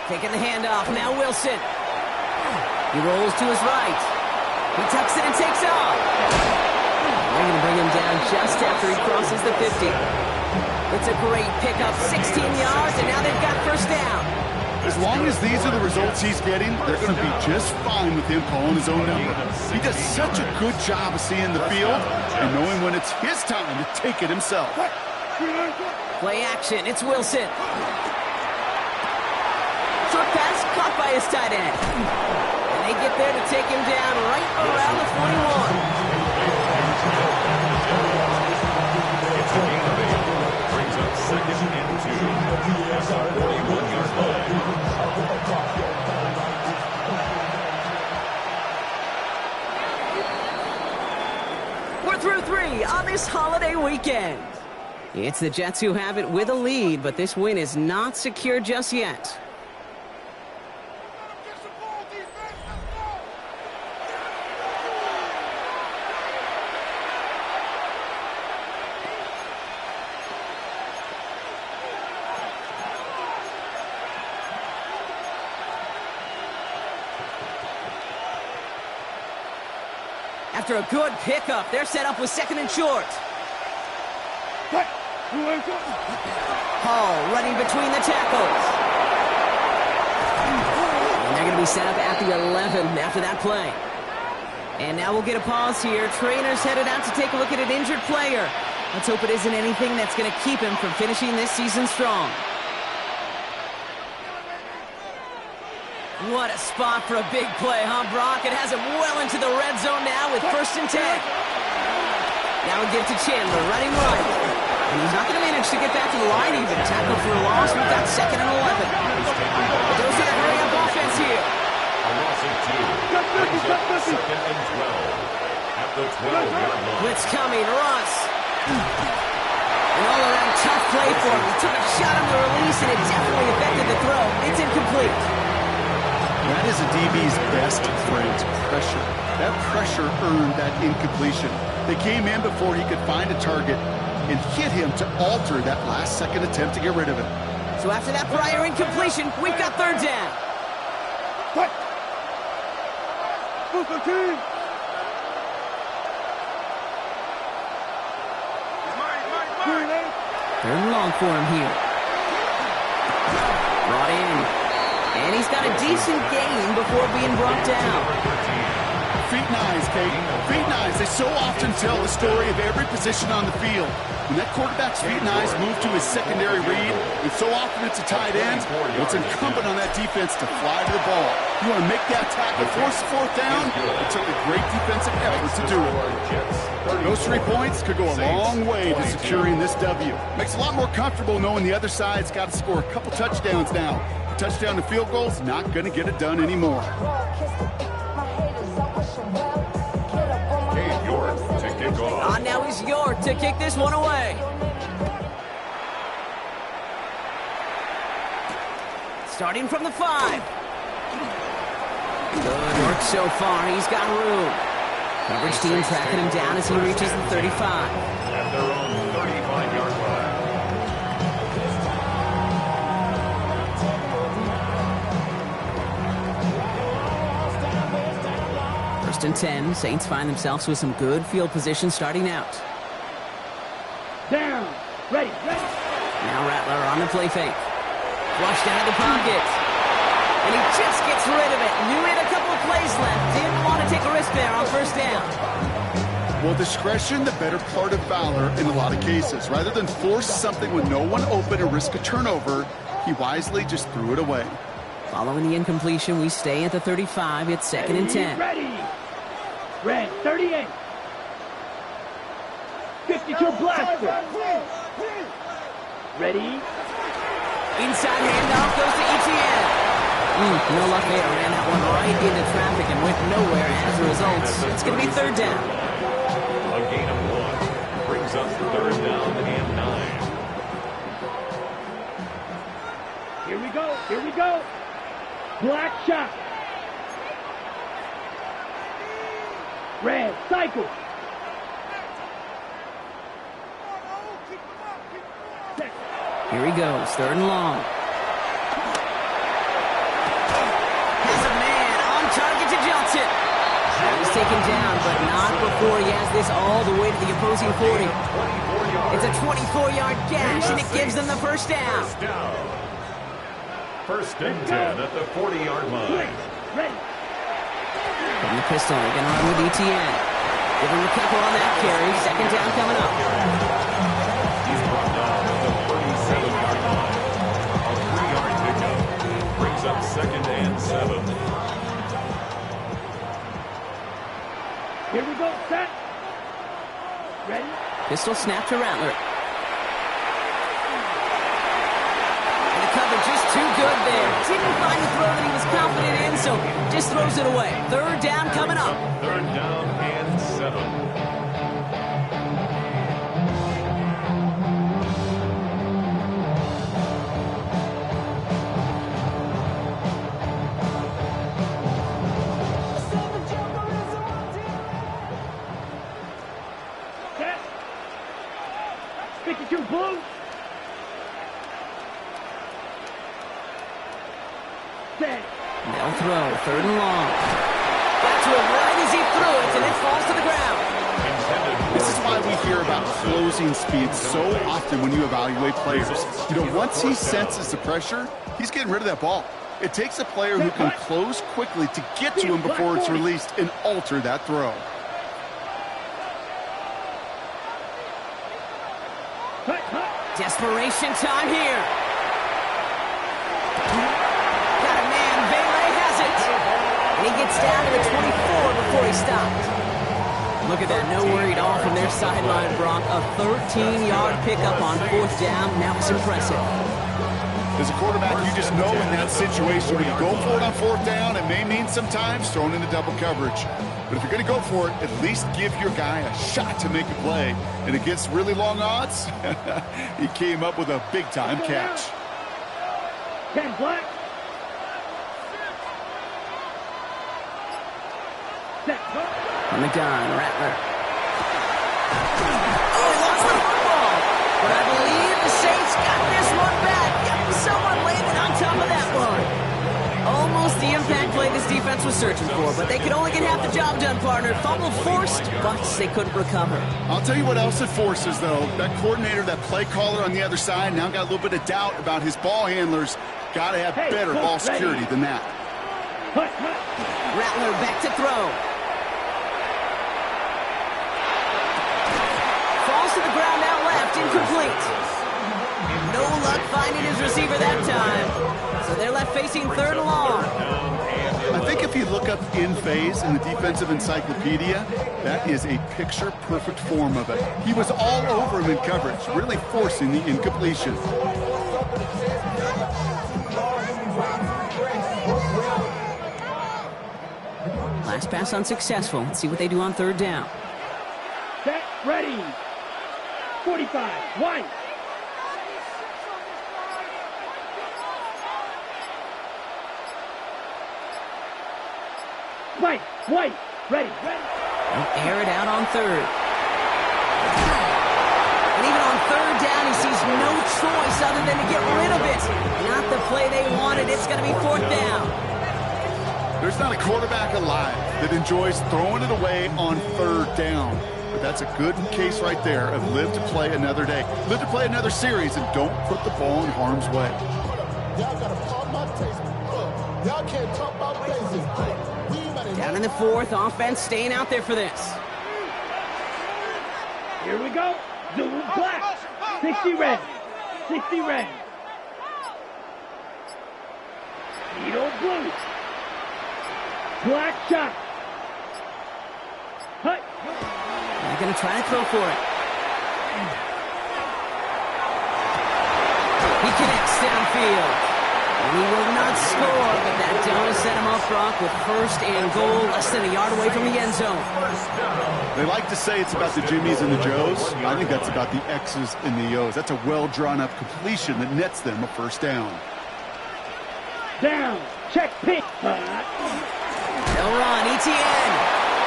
Taking the handoff, now Wilson. He rolls to his right. He tucks it and takes off. They're going to bring him down just after he crosses the 50. It's a great pickup, 16 yards, and now they've got 1st down. As long as these are the results he's getting, they're going to be just fine with him calling his own number. He does such a good job of seeing the field and knowing when it's his time to take it himself. Play action, it's Wilson. Short pass caught by his tight end. And they get there to take him down right around the 41. Brings up 2nd and 2 at the 41-yard line. We're through 3 on this holiday weekend. It's the Jets who have it with a lead, but this win is not secure just yet. After a good pickup, they're set up with 2nd and short. Hall running between the tackles. And they're going to be set up at the 11 after that play. And now we'll get a pause here. Trainer's headed out to take a look at an injured player. Let's hope it isn't anything that's going to keep him from finishing this season strong. What a spot for a big play, huh, Brock? It has him well into the red zone now with 1st and 10. Now we give it to Chandler, running right. And he's not going to manage to get back to the line even. Tackle for a loss. We've got 2nd and 11. But those are the hurry-up offense here. A loss of 2. Brings up 2nd and 12 at the 12-yard line. Blitz coming, Russ. An all-around tough play for him. He took a shot on the release, and it definitely affected the throw. It's incomplete. That is a DB's best friend, pressure. That pressure earned that incompletion. They came in before he could find a target and hit him to alter that last-second attempt to get rid of it. So after that prior incompletion, we've got third down. Third and long for him here. Brought in. And he's got a decent gain before being brought down. Feet and eyes, Kate. Feet and eyes. They so often tell the story of every position on the field. When that quarterback's feet and eyes move to his secondary read, and so often it's a tight end, it's incumbent on that defense to fly to the ball. You want to make that tackle, force the fourth down. It took a great defensive effort to do it. Those 3 points could go a long way to securing this W. Makes it a lot more comfortable knowing the other side's got to score a couple touchdowns now. A touchdown to field goal's not going to get it done anymore. Now he's York to kick this one away. Starting from the 5. Good work so far. He's got room. Coverage team tracking him down as he reaches the 35. At their own 35-yard line. First and 10. Saints find themselves with some good field position starting out. Down. Ready. Now Rattler on the play fake. Flushed out of the pocket. And he just gets rid of it. Knew he had a couple of plays left. Didn't want to take a risk there on first down. Well, discretion, the better part of valor in a lot of cases. Rather than force something with no one open and risk a turnover, he wisely just threw it away. Following the incompletion, we stay at the 35. It's second and 10. Ready. Red, 38. 52 blaster. Ready. Inside handoff goes to Etienne. No luck there. Ran that one right into traffic and went nowhere as a result. It's going to be third down. A gain of 1 brings us third down and 9. Here we go. Black shot. Red, cycle. Here he goes, third and long. Has a man on target to Johnson. He's taken down, but not before he has this all the way to the opposing 40. It's a 24-yard gash, and it gives them the first down. First and 10 at the 40-yard line. Ready. From the pistol, they're going to run with Etienne. Give him a couple on that carry. Second down coming up. He's brought down at the 37-yard line. A 3-yard pickup brings up second and 7. Here we go, set. Ready. Pistol snap to Rattler. And the coverage is too good there. Didn't find the throw that he was confident in, so just throws it away. Third down coming up. Third down and 7. Blue. Set. They'll throw, third and long. Got to it right as he threw it, and it falls to the ground. This is why we hear about closing speed so often when you evaluate players. You know, once he senses the pressure, he's getting rid of that ball. It takes a player who can close quickly to get to him before it's released and alter that throw. Desperation time here. Got a man. Bailey has it. And he gets down to the 24 before he stopped. Look at that. No worry at all from their sideline, Brock. A 13-yard pickup on fourth down. That was impressive. As a quarterback, you just know in that situation when you go for it on fourth down, it may mean sometimes thrown into double coverage. But if you're going to go for it, at least give your guy a shot to make a play. And against really long odds, he came up with a big-time catch. 10 black. set, go. On the gun, Rattler. Oh, he lost the football. But I believe the Saints got this one back. Yep, someone landed on top of that one. Almost the impact play this defense was searching for, but they could only get half the job done, partner. Fumble forced, but they couldn't recover. I'll tell you what else it forces, though. That coordinator, that play caller on the other side, now got a little bit of doubt about his ball handlers. Got to have better ball security than that. Rattler back to throw. Falls to the ground out left, incomplete. No luck finding his receiver that time. So they're left facing third and long. I think if you look up in phase in the defensive encyclopedia, that is a picture-perfect form of it. He was all over him in coverage, really forcing the incompletion. Last pass unsuccessful. Let's see what they do on third down. Set, ready. 45, one. White, ready. They'll air it out on third. And even on third down, he sees no choice other than to get rid of it. Not the play they wanted. It's going to be fourth down. There's not a quarterback alive that enjoys throwing it away on third down. But that's a good case right there of live to play another day. Live to play another series and don't put the ball in harm's way. Y'all gotta pump my taste. Y'all can't talk about basics. Down in the fourth, offense staying out there for this. Here we go. Zulu black. 60 red. 60 red. Needle blue. Black shot. Hut. They're going to try to throw for it. He connects downfield. And he will not score, but that does set him off, Brock, with first and goal, less than a yard away from the end zone. They like to say it's about the Jimmies and the Joes. I think that's about the X's and the O's. That's a well-drawn-up completion that nets them a first down. Down. Check pick. They'll run. ETN.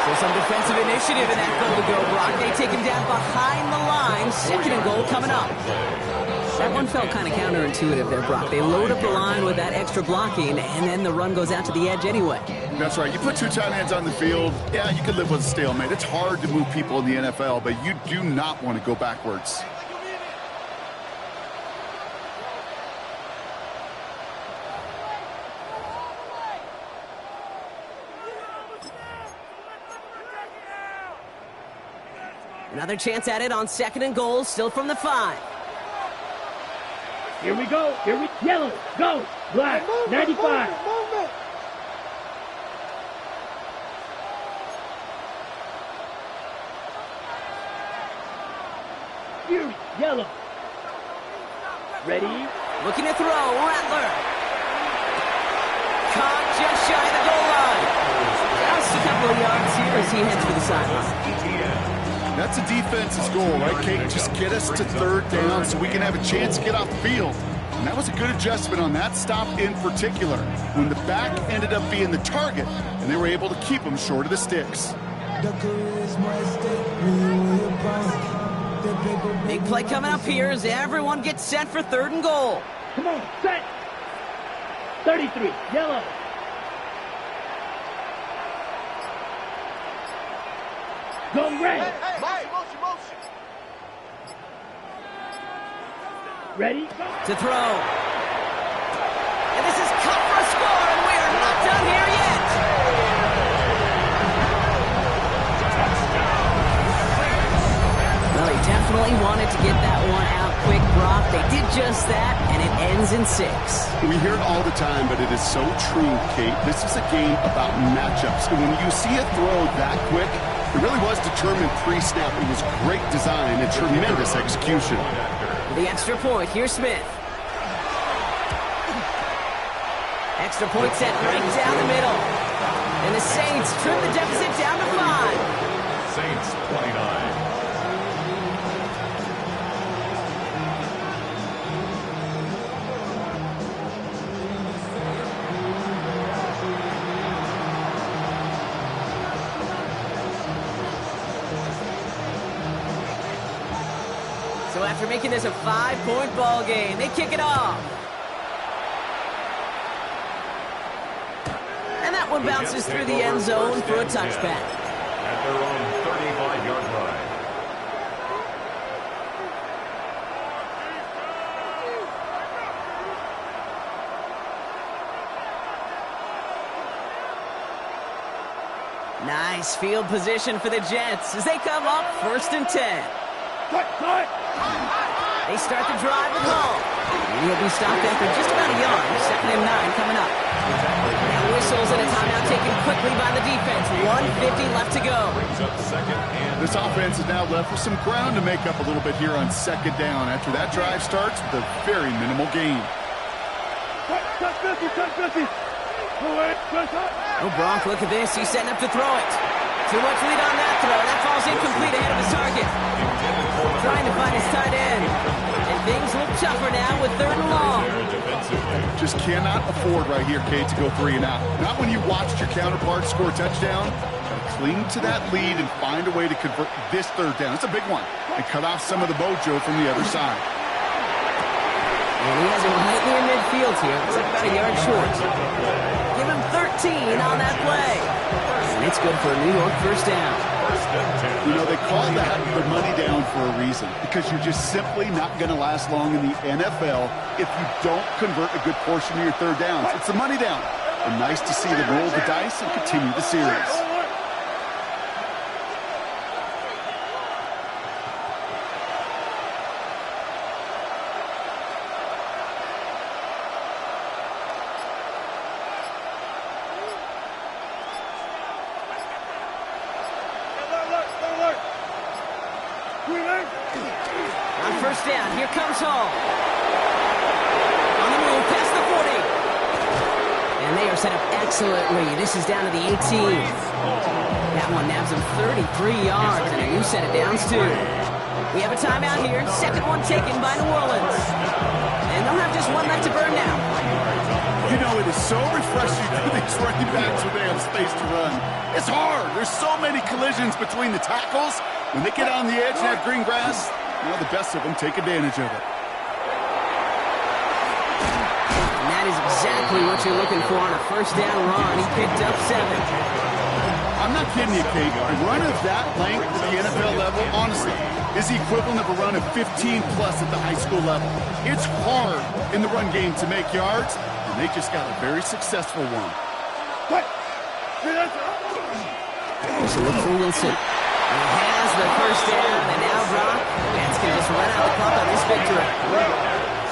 So some defensive initiative in that goal to go, Brock. They take him down behind the line. Second and goal coming up. That one felt kind of counterintuitive there, Brock. They load up the line with that extra blocking, and then the run goes out to the edge anyway. That's right. You put two tight ends on the field, yeah, you can live with a stalemate. It's hard to move people in the NFL, but you do not want to go backwards. Another chance at it on second and goal, still from the 5. Here we go. Yellow. Go. Black. 95. Movement. Fury. Yellow. Ready. Looking to throw. Rattler. Caught just shy of the goal line. Just a couple of yards here as he heads for the sideline. That's a defense's goal, right, Kate? Just get us to third down so we can have a chance to get off the field. And that was a good adjustment on that stop in particular, when the back ended up being the target, and they were able to keep him short of the sticks. Big play coming up here as everyone gets set for third and goal. Come on, set. 33, yellow. Go red. Hey, motion. Ready? To throw. And this is cut for a score, and we are not done here yet. Well, he definitely wanted to get that one out quick, Brock. They did just that, and it ends in 6. We hear it all the time, but it is so true, Kate. This is a game about matchups. And when you see a throw that quick, it really was determined pre-snap. It was great design and tremendous execution. The extra point, here's Smith. Extra point set right down the middle. And the Saints trim the deficit down to 5. Saints 29. after making this a 5-point ball game, they kick it off. And that one bounces through the end zone for a touchback. At their own 35-yard line. Nice field position for the Jets as they come up 1st and 10. They start the drive with Hall. And he'll be stopped after just about a yard. 2nd and 9 coming up. Now whistles and a timeout taken quickly by the defense. 1:50 left to go. This offense is now left with some ground to make up a little bit here on 2nd down after that drive starts with a very minimal gain. Oh, Brock, look at this. He's setting up to throw it. Too much lead on that throw. That falls incomplete ahead of his target. Trying to find his tight end. And things look tougher now with 3rd and long. Just cannot afford right here, Kate, to go 3 and out. Not when you watched your counterpart score a touchdown. Gotta cling to that lead and find a way to convert this 3rd down. It's a big one. And cut off some of the mojo from the other side. And he has him right near midfield here. It's like about a yard short. Give him 13 on that play. And it's good for a New York 1st down. You know, they call that the money down for a reason, because you're just simply not going to last long in the NFL if you don't convert a good portion of your 3rd downs. It's the money down. And nice to see them roll the dice and continue the series. On 1st down, here comes Hall. On the move, past the 40. And they are set up excellently. This is down to the 18. That one nabs him 33 yards, and a new set of downs, too. We have a timeout here. 2nd one taken by New Orleans. And they'll have just one left to burn now. You know, it is so refreshing for these running backs when they have space to run. It's hard. There's so many collisions between the tackles. When they get on the edge and have green grass, now the best of them take advantage of it. And that is exactly what you're looking for on a 1st down run. He picked up 7. I'm not kidding you, Kate. A run of that length at the NFL level, honestly, is the equivalent of a run of 15-plus at the high school level. It's hard in the run game to make yards, and they just got a very successful one. So look for Wilson. He has the 1st down, and now Brock. That's going to just run out the clock on this victory.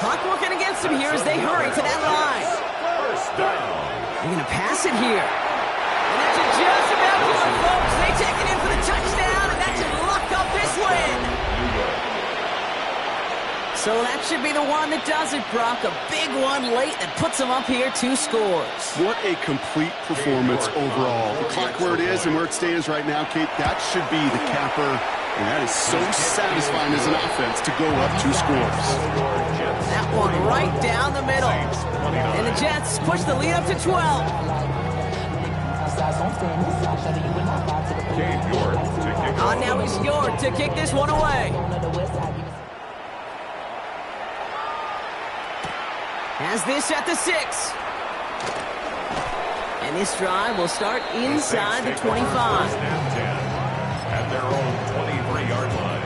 Clock working against him here as they hurry to that line. They're going to pass it here. And that should just about do it, folks. They take it in for the touchdown, and that should lock up this win. So that should be the one that does it, Brock. A big one late that puts them up here 2 scores. What a complete performance overall. The clock where it is and where it stands right now, Kate, that should be the capper. And that is so satisfying as an offense to go up 2 scores. That one right down the middle. And the Jets push the lead up to 12. Now he's York to kick this one away. Has this at the 6. And this drive will start inside the 25. At their own 23-yard line.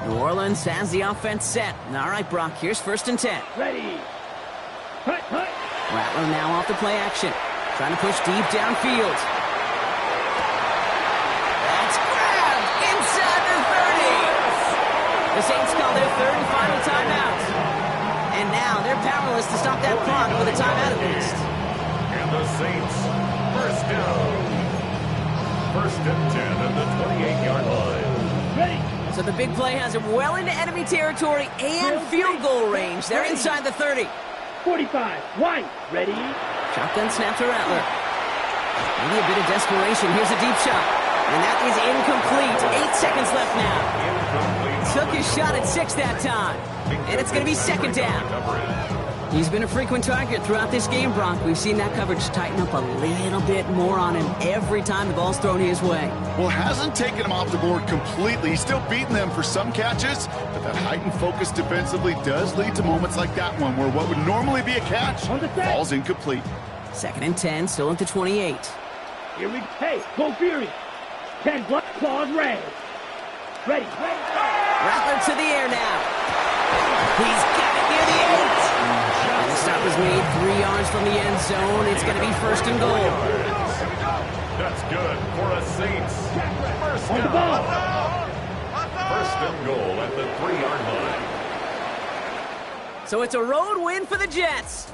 New Orleans has the offense set. All right, Brock, here's 1st and 10. Ready. Rattler now off the play action. Trying to push deep downfield. That's grabbed inside the 30. The Saints call their 3rd and final timeout. And now they're powerless to stop that clock with a timeout at least. And the Saints, 1st down. 1st and 10 at the 28-yard line. Ready. So the big play has him well into enemy territory and field goal range. They're inside the 30. 45. Wide. Ready. Shotgun snap to Rattler. Maybe a bit of desperation. Here's a deep shot. And that is incomplete. 8 seconds left now. Took his shot at 6 that time. And it's going to be 2nd down. He's been a frequent target throughout this game, Brock. We've seen that coverage tighten up a little bit more on him every time the ball's thrown his way. Well, hasn't taken him off the board completely. He's still beating them for some catches, but that heightened focus defensively does lead to moments like that one where what would normally be a catch falls incomplete. 2nd and 10, still at the 28. Here we go. Hey, go Fury. 10 block claws red. Ready. Rattler to the air now. He's got it near the 8. And the stop is made 3 yards from the end zone. It's going to be 1st and goal. That's good for a Saints. First On the down. ball. 1st and goal at the 3-yard line. So it's a road win for the Jets.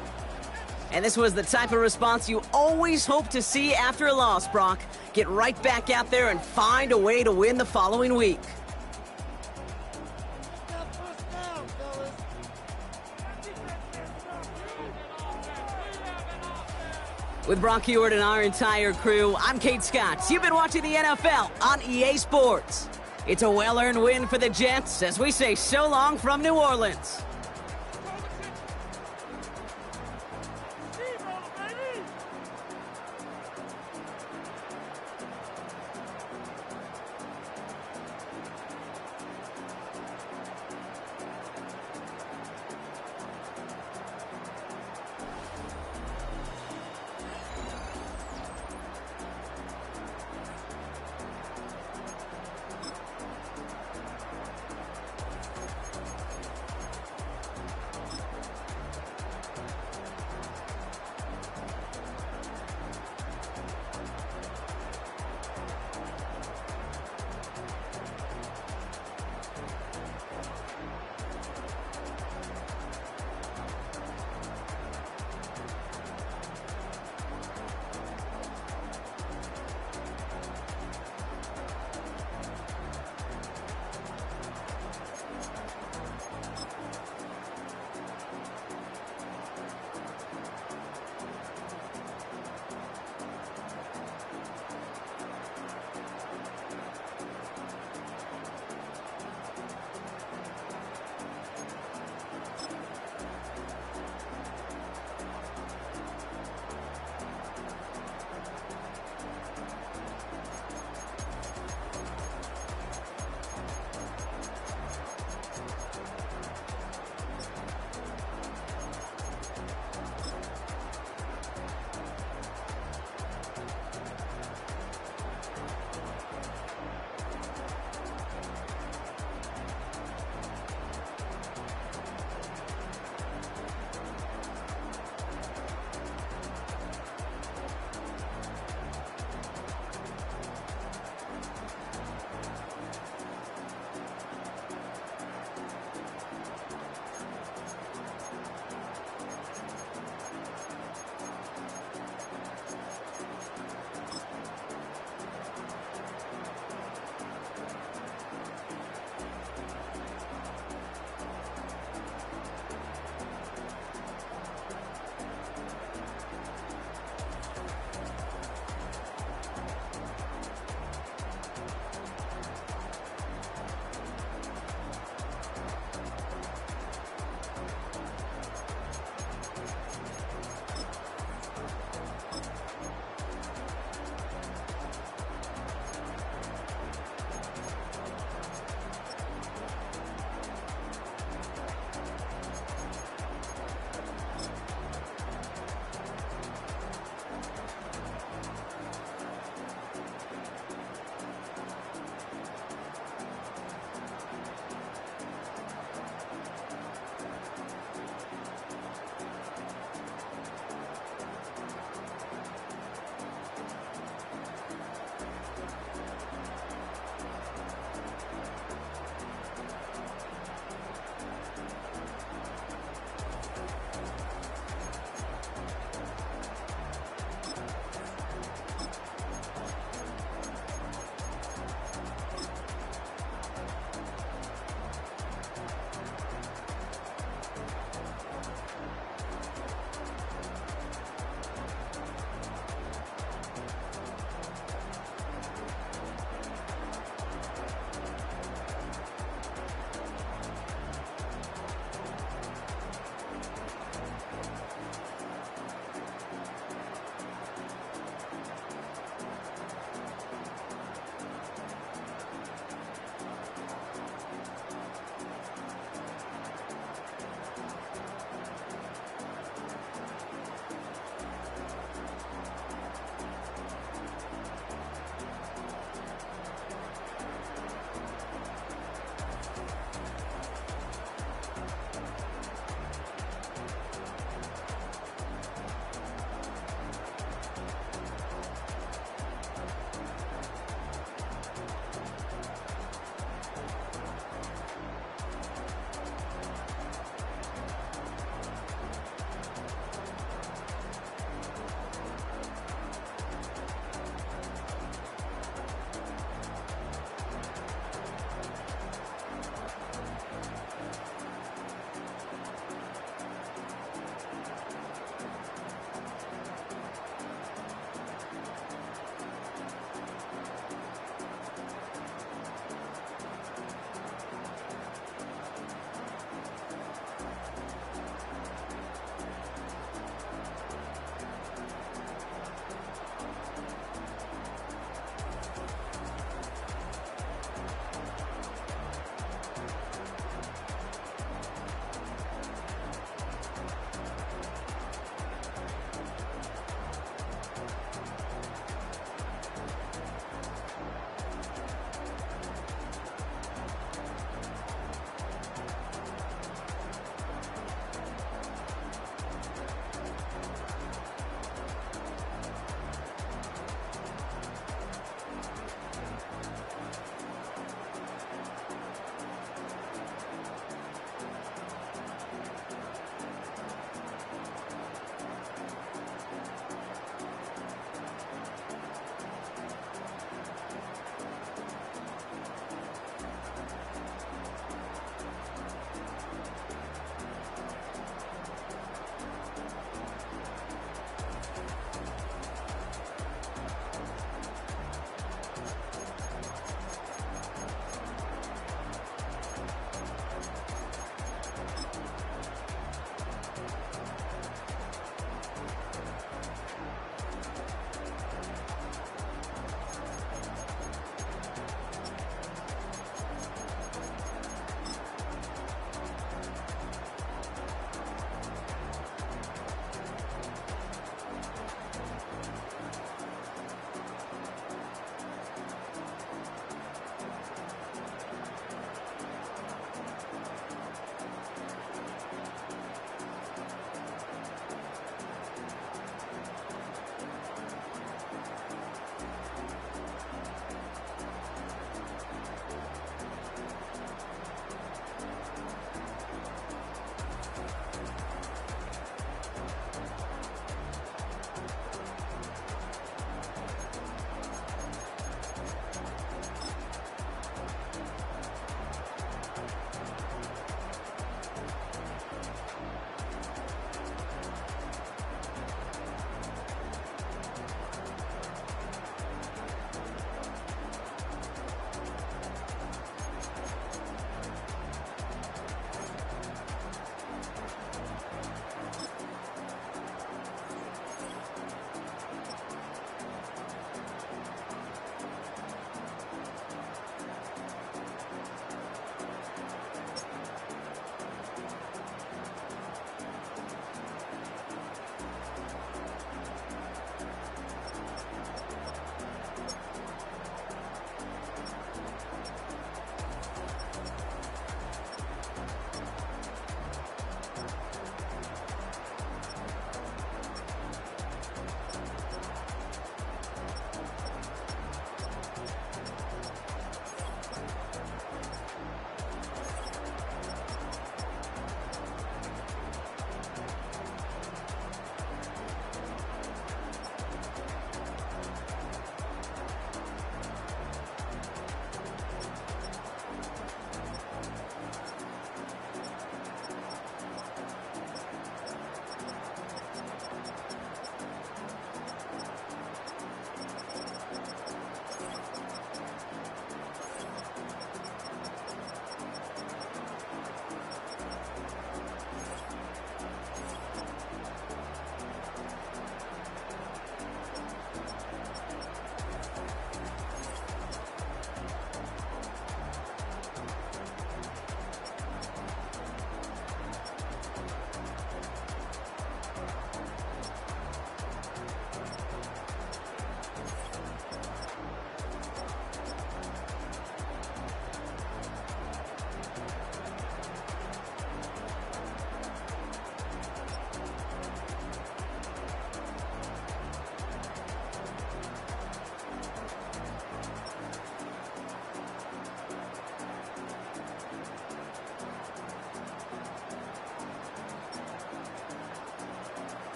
And this was the type of response you always hope to see after a loss, Brock. Get right back out there and find a way to win the following week. With Brock Heward and our entire crew, I'm Kate Scott. You've been watching the NFL on EA Sports. It's a well-earned win for the Jets as we say so long from New Orleans.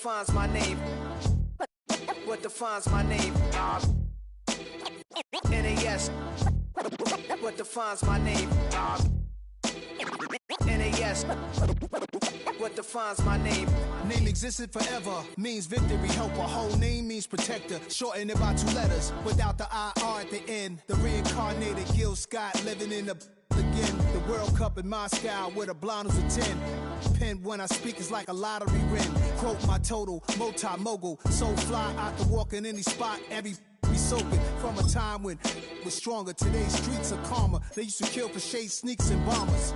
defines my name? What defines my name? NAS. What defines my name? NAS. What defines my name? Name existed forever, means victory, helper. Whole name means protector, shortened it by 2 letters, without the IR at the end. The reincarnated Gil Scott, living in the again. The World Cup in Moscow, with a blonde who's a 10. Pen when I speak is like a lottery win. Quote my total, multi-mogul, so fly, I can walk in any spot, every be soaking from a time when it was stronger. Today's streets are calmer. They used to kill for shade sneaks and bombers.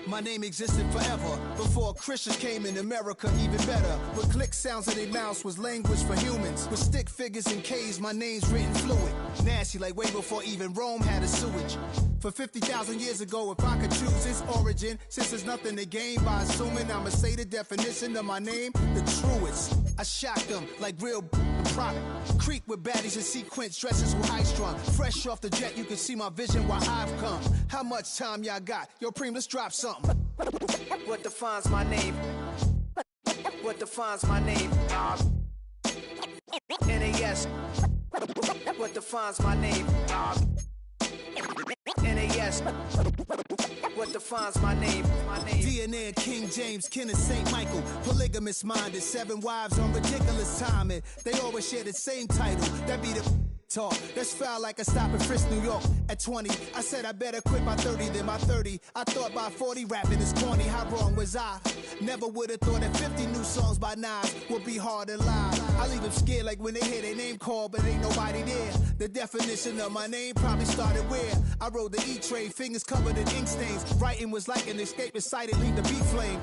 My name existed forever. Before Christians came in America, even better. With click sounds in their mouths was language for humans. With stick figures and K's, my name's written fluid. Nasty like way before even Rome had a sewage. For 50,000 years ago, if I could choose its origin, since there's nothing to gain by assuming, I'ma say the definition of my name, the truest. I shock them like real prop. Creep with baddies in sequence, dresses with high strung. Fresh off the jet, you can see my vision where I've come. How much time y'all got? Yo, Preem, let's drop something. What defines my name? What defines my name? NAS. What defines my name? NAS. What defines my name? DNA of King James, kin of St. Michael. Polygamous minded, 7 wives on ridiculous timing. They always share the same title. That be the talk. That's foul like a stop in Frisk, New York. At 20, I said I better quit by 30 than by 30. I thought by 40 rapping is corny. How wrong was I? Never would have thought that 50 new songs by Nas would be hard to lie. I leave them scared like when they hear their name called, but ain't nobody there. The definition of my name probably started where I rode the E-train, fingers covered in ink stains. Writing was like an escape inside, leave the beat flame.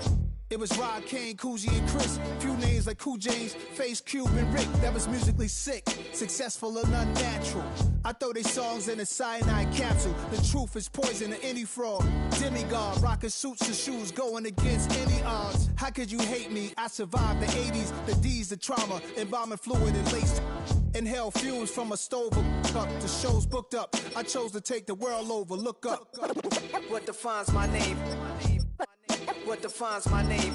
It was Rod, Kane, Coogee, and Chris. Few names like Cool James, Face, Cube, and Rick. That was musically sick, successful and unnatural. I throw they songs in a cyanide capsule. The truth is poison to any fraud. Demigod, rocking suits and shoes, going against any odds. How could you hate me? I survived the 80s, the D's, the trauma, embalming fluid and laced. Inhale fumes from a stove up. The show's booked up. I chose to take the world over. Look up. What defines my name? What defines my name?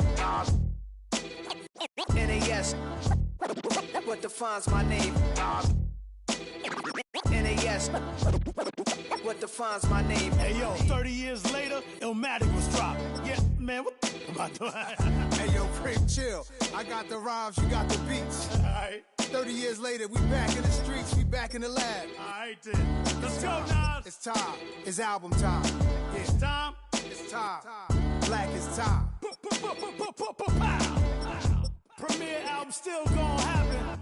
NAS. What defines my name? NAS. What defines my name? Hey yo, 30 years later, Illmatic was dropped. Yeah, man, what the am I doing? Hey yo, Preem, chill. I got the rhymes, you got the beats. Alright. 30 years later, we back in the streets, we back in the lab. Alright then. Let's go, Nas. It's time. It's album time. Yeah. It's time. It's time. Black is time. Premiere album still gonna happen.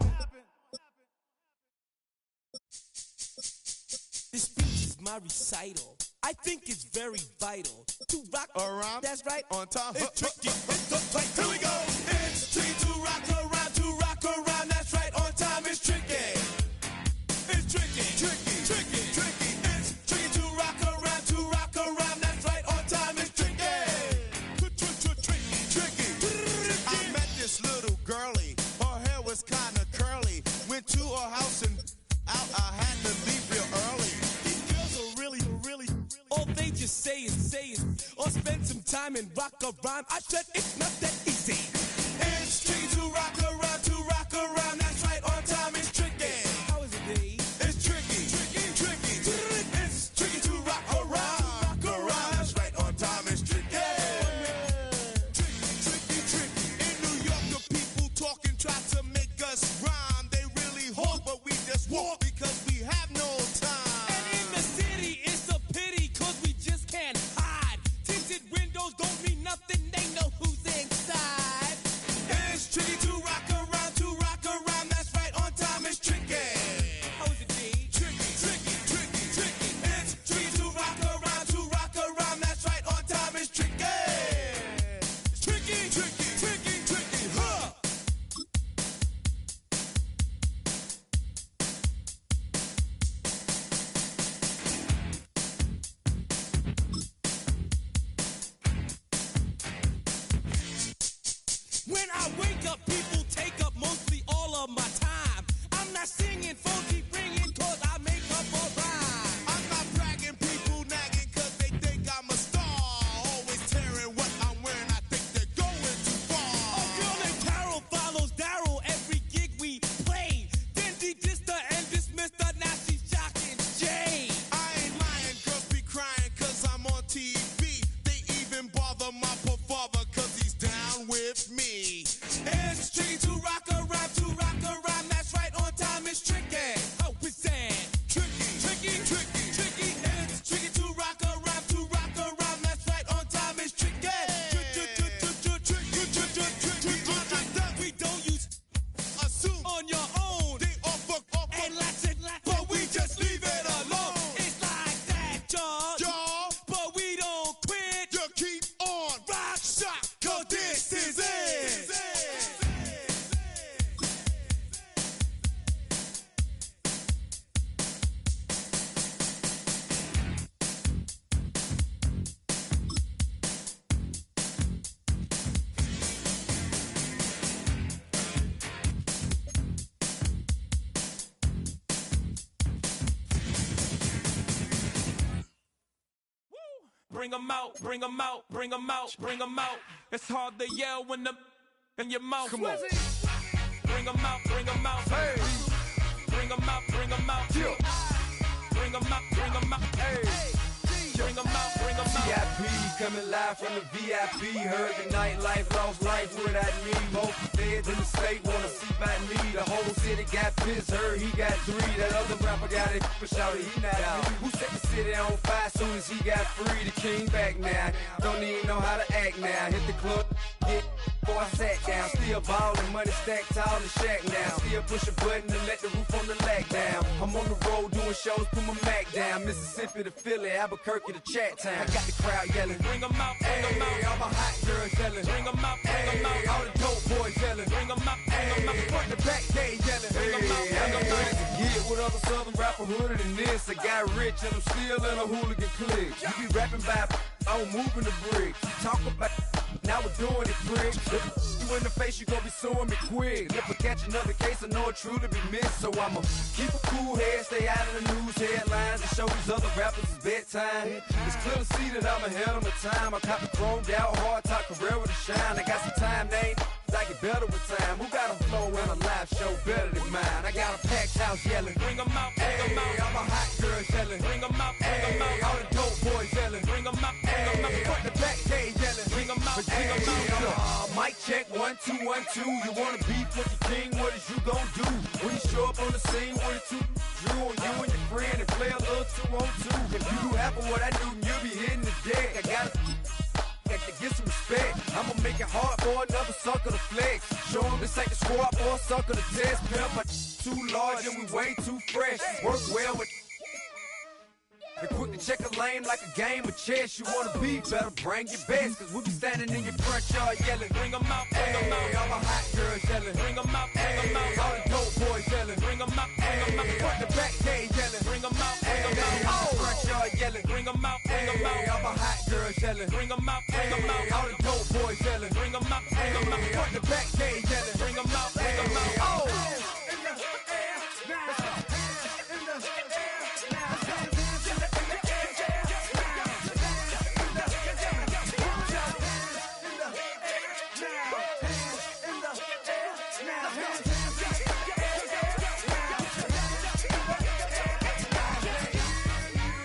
This speech is my recital. I think it's very vital to rock around. That's right. On time. It's tricky. Here we go. It's tricky to rock around, to rock around. That's right. On time. It's tricky. It's tricky. Tricky. Tricky. Tricky. It's tricky to rock around, to rock around. That's right. On time. It's tricky. Tricky. I met this little girlie. Her hair was kind of curly. Went to her house and out. I had to leave real early. These girls are really. All they just say is, or spend some time and rock a rhyme. I said it's not that easy. It's tricky to rock around, to rock around. That's right, on time it's tricky. How is it, Dave? It's tricky, tricky, tricky. It's tricky to rock around, That's right, on time it's tricky. Tricky. In New York, the people talking try to make us rhyme. They really hawk, but we just walk because we have no time. And in the city, it's a pity, cause we just can't hide. Tinted windows don't mean nothing, they know who's inside. It's tricky to rock around, that's right, on time it's tricky. How is it, Dave? Tricky. It's tricky to rock around, that's right, on time it's tricky. Tricky, huh? When I wake up, people take up mostly all of my time. I'm not singing, phone keep ringing, cause I make up a rhyme. I'm not bragging, people nagging, cause they think I'm a star. Always tearing what I'm wearing, I think they're going too far. A girl named Carol bring them out, bring them out, bring them out, bring them out. It's hard to yell when the in your mouth. Come on. Bring them out, bring them out. Hey. Bring them out, bring them out. Yeah. Bring them out, bring them out. Hey. Bring them out, bring them out. VIP coming live from the VIP. Heard the nightlife, lost life without me. Most feds in the state wanna see by me. The whole city got pissed, heard he got 3. That other rapper got it, but shouted he not out. Who set the city on fire soon as he got free? The king back now, don't even know how to act now. Hit the club, hit before I sat down. Still ballin', money stacked tall in the shack now. Still push a button to let the roof on the lag down. I'm on the road doing shows, put my Mac down. Mississippi to Philly, Albuquerque to Chat Town. I got the crowd yelling, bring them out, bring them out. All my hot girls yelling, bring them out, bring them out. All the dope boys yelling, bring them out, bring them out. Front the back, they yelling, bring them out, bring them out. To get with other southern rapper hooded than this. I got rich and I'm still in a hooligan clique. You be rapping by, I'm moving the brick. Talk about, now we're doing it quick. You in the face, you gon' be suing me quick. If I catch another case, I know it truly be missed. So I'ma keep a cool head, stay out of the news headlines, and show these other rappers it's bedtime. It's clear to see that I'm ahead of my time. I cop the chromed out, hard top career with a shine. I got some time, they ain't I get better with time. Who got a flow and a live show better than mine? I got a packed house yelling, bring them out, bring them out. All my hot girls yelling, bring them out, bring them out. All the dope boys yelling, bring them out, bring them out. Front the back, they yelling, bring them out, bring them out. Mic check, 1 2 1 2. You wanna beef with the king? What is you gon' do? When you show up on the scene with a 2 Drew on you and your friend and play a little 2 on 2. If you do half of what I do, you'll be hitting the deck. I gotta get some respect. I'ma make it hard for another sucker to flex. Show him this ain't the squad or a sucker to test. Pimp, my too large and we way too fresh. Work well with. And quick to check a lane like a game of chess. You wanna be better, bring your best. Cause we be standing in your front yard yelling, bring them out, bring them out. All my hot girls yelling, bring them out, bring them out. All the dope boys yelling, bring them out, bring them out. Front the back, they yelling, bring them out, bring them out. Front yard yelling, bring them out, bring them out. All my hot girls yelling, bring them out, bring them out. All the dope boys yelling, bring them out, bring them out. Front the back, they yelling, bring them out, bring them out.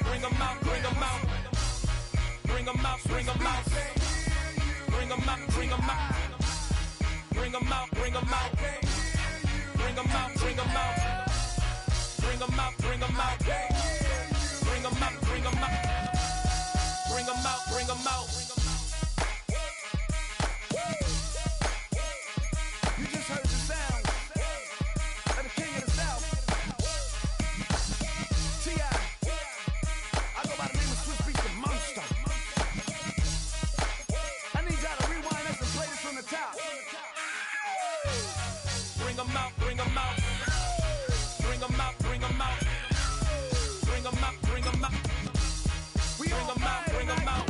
Bring them out, bring them out. Bring them out, bring them out. Bring them out, bring them out. Bring them out, bring them out. Bring them out, bring them out. Bring them out, bring them out. Bring them out, bring them out. You just heard the sound of the king of the South. T.I. I go by the name of Swiss Beats the Monster. I need y'all to rewind this and play this from the top. Bring them out, bring them out. Bring them out, bring them out. Bring them out, bring them out. Bring them out, bring them out.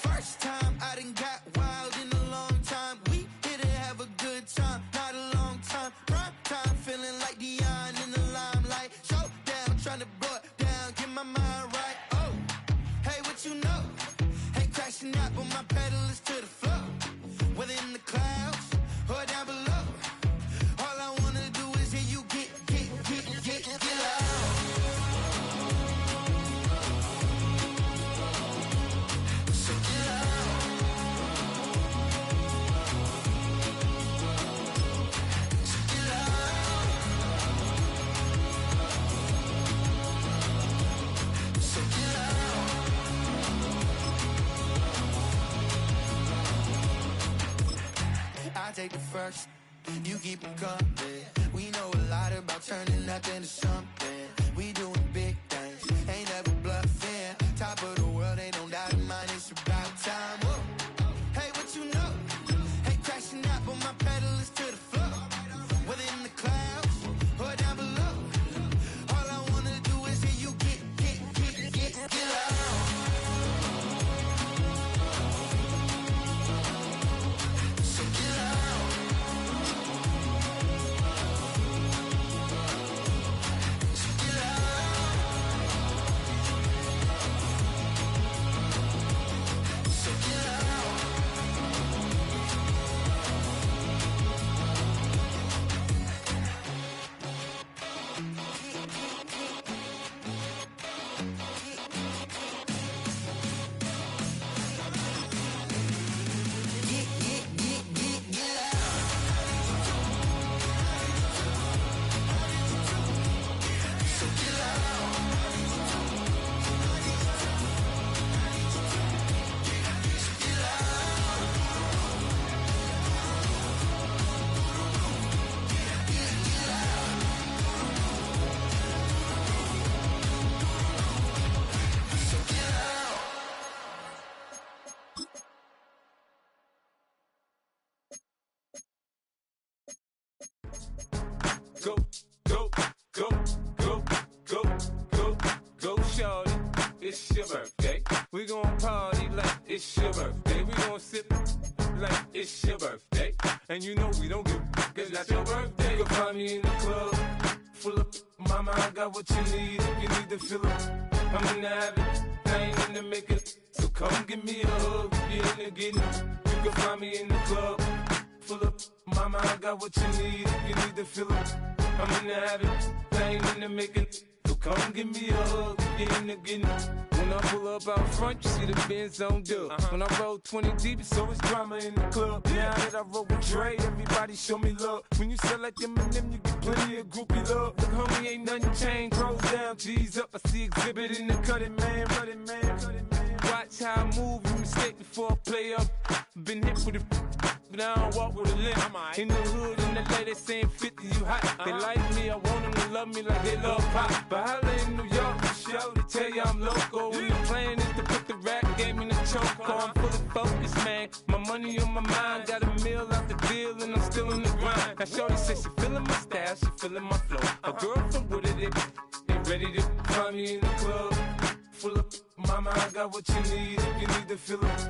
First time I done got wild in a long time. We here to have a good time, not a long time. Prime time, feeling like Dion in the limelight. Showdown, trying to blow it down, get my mind right. Oh, hey, what you know? Hey, crashing out, but my pedal is to the floor. Whether in the clouds or down below, all I wanna do is hear you get loud. So get loud. So get loud. So get loud. I take the first, you keep them coming. We know a lot about turning nothing to something. We doing big things, ain't never bluffing. Top of the world, ain't no doubt in mine, it's about time. Whoa. Hey, what you know? Hey, crashing out, but my pedal is to the floor. Whether in the clouds or down below, all I wanna do is hear you get go, go, go, go, go, go, go, shorty. It's your birthday. We gon' party like it's your birthday. We gon' sip like it's your birthday. And you know we don't give cause that's your birthday. You can find me in the club, full of mama, I got what you need. If you need to fill up, I'm in the habit, I ain't in the making. So come give me a hug, if you're in the getting. You can find me in the club, full of mama, I got what you need. If you need to fill up, I'm in the habit, I ain't in the making. So come give me a hug, if you're in the getting. When I pull up out front, you see the Benz on dub. When I roll 20 deep, it's always drama in the club. Now that I roll with Dre, everybody show me love. When you sell like Eminem, you get plenty of groupie love. Look, homie, ain't nothing changed. Rolls down, G's up. I see exhibit in the cutting, man. Running, man. Watch how I move, you mistake before I play up. Been hit with a but I don't walk with a limp. In the hood, in the lady saying 50, you hot. They like me, I want them to love me like they love pop. But holla in New York, show, they tell you I'm local. And the plan is to put the rap game in the choke. I'm full of focus, man. My money on my mind, got a meal out the deal, and I'm still in the grind. Now shorty says she feeling my style, she feeling my flow. A girl from Wooded, they ready to find me in the club. Full of mama, I got what you need. If you need to fill up,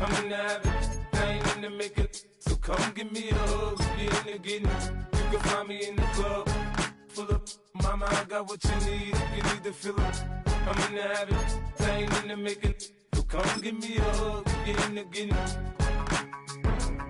I'm in the habit, I ain't in the making. So come give me a hug, if you're in the getting. You can find me in the club, full of mama, I got what you need. If you need to fill up, I'm in the habit, I ain't in the making. So come give me a hug, if you're in the getting.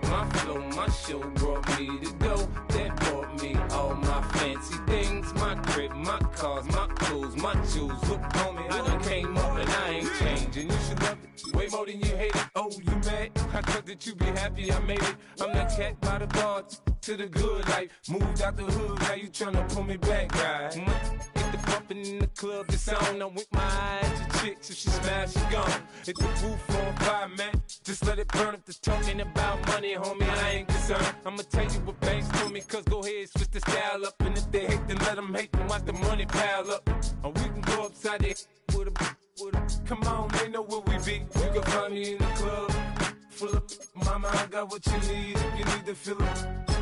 My flow, my show brought me to go. That brought me all my fancy things. My crib, my cars, my clothes, my jewels. Look, homie, I done came up and I ain't changing. You should love it way more than you hate it. Oh, you mad? I thought that you be happy I made it. I'm that cat by the bar to the good life. Moved out the hood, now you tryna pull me back, right? Get the bumpin' in the club, it's on. I'm with my eyes to chicks, if she smash, she gone. Hit the roof on fire, man. Just let it burn if the talking about money, homie, I ain't concerned. I'ma tell you what banks told me, cause go ahead, switch the style up. And if they hate, then let them hate, then watch the money pile up. Or we can go upside there with a come on, they know where we be. You can find me in the club, full of mama, I got what you need. If you need to fill up,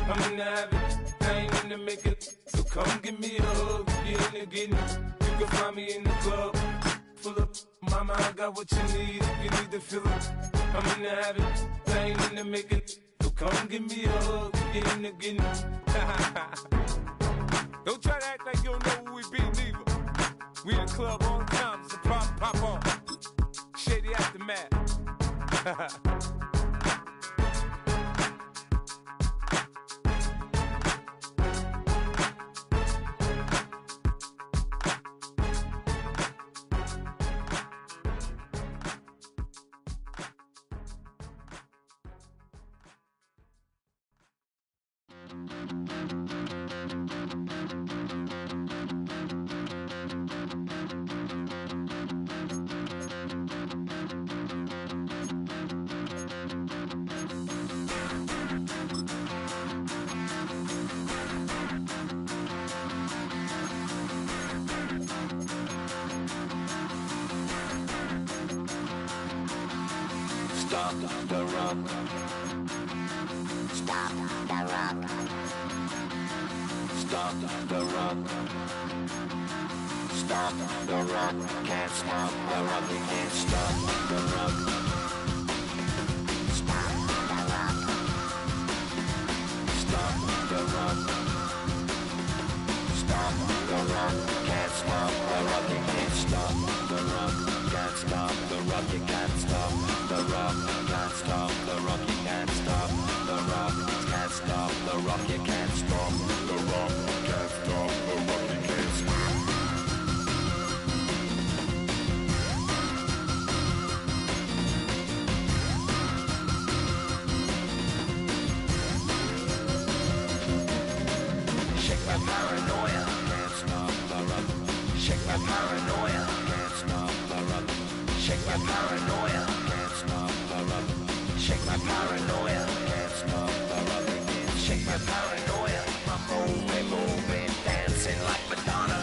I'm in the habit, I ain't in the making. So come give me a hug, if you're in the getting. You can find me in the club, full of mama, I got what you need. If you need to fill up, I'm in the habit, I ain't in the making. So come give me a hug, if you're in the getting. Don't try to act like you don't know who we be, neither. We in the club all the time, so pop on. Shady Aftermath. Stop the rock. Stop the rock. Stop the rock. Stop the rock. Can't stop the rock. You can't stop the rock. Stop the rock. Stop the rock. Stop the rock. Can't stop the rock. You can't stop the rock. Can't stop the rock. You can't stop the rock. Can't stop the rock. You can't stop the rock. Can't stop the rock. You can't stop the rock. Can't stop the rock. You can't stop. Shake my paranoia. Can't stop the rock. Shake my paranoia. Can't stop the rock. Shake my paranoia. Can't stop the rock. Shake my paranoia. Can't stop the rock. Shake my paranoia. I'm moving, dancing like Madonna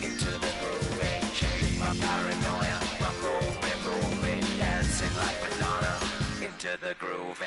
into the groove. Shake my paranoia. I'm moving, dancing like Madonna into the groove.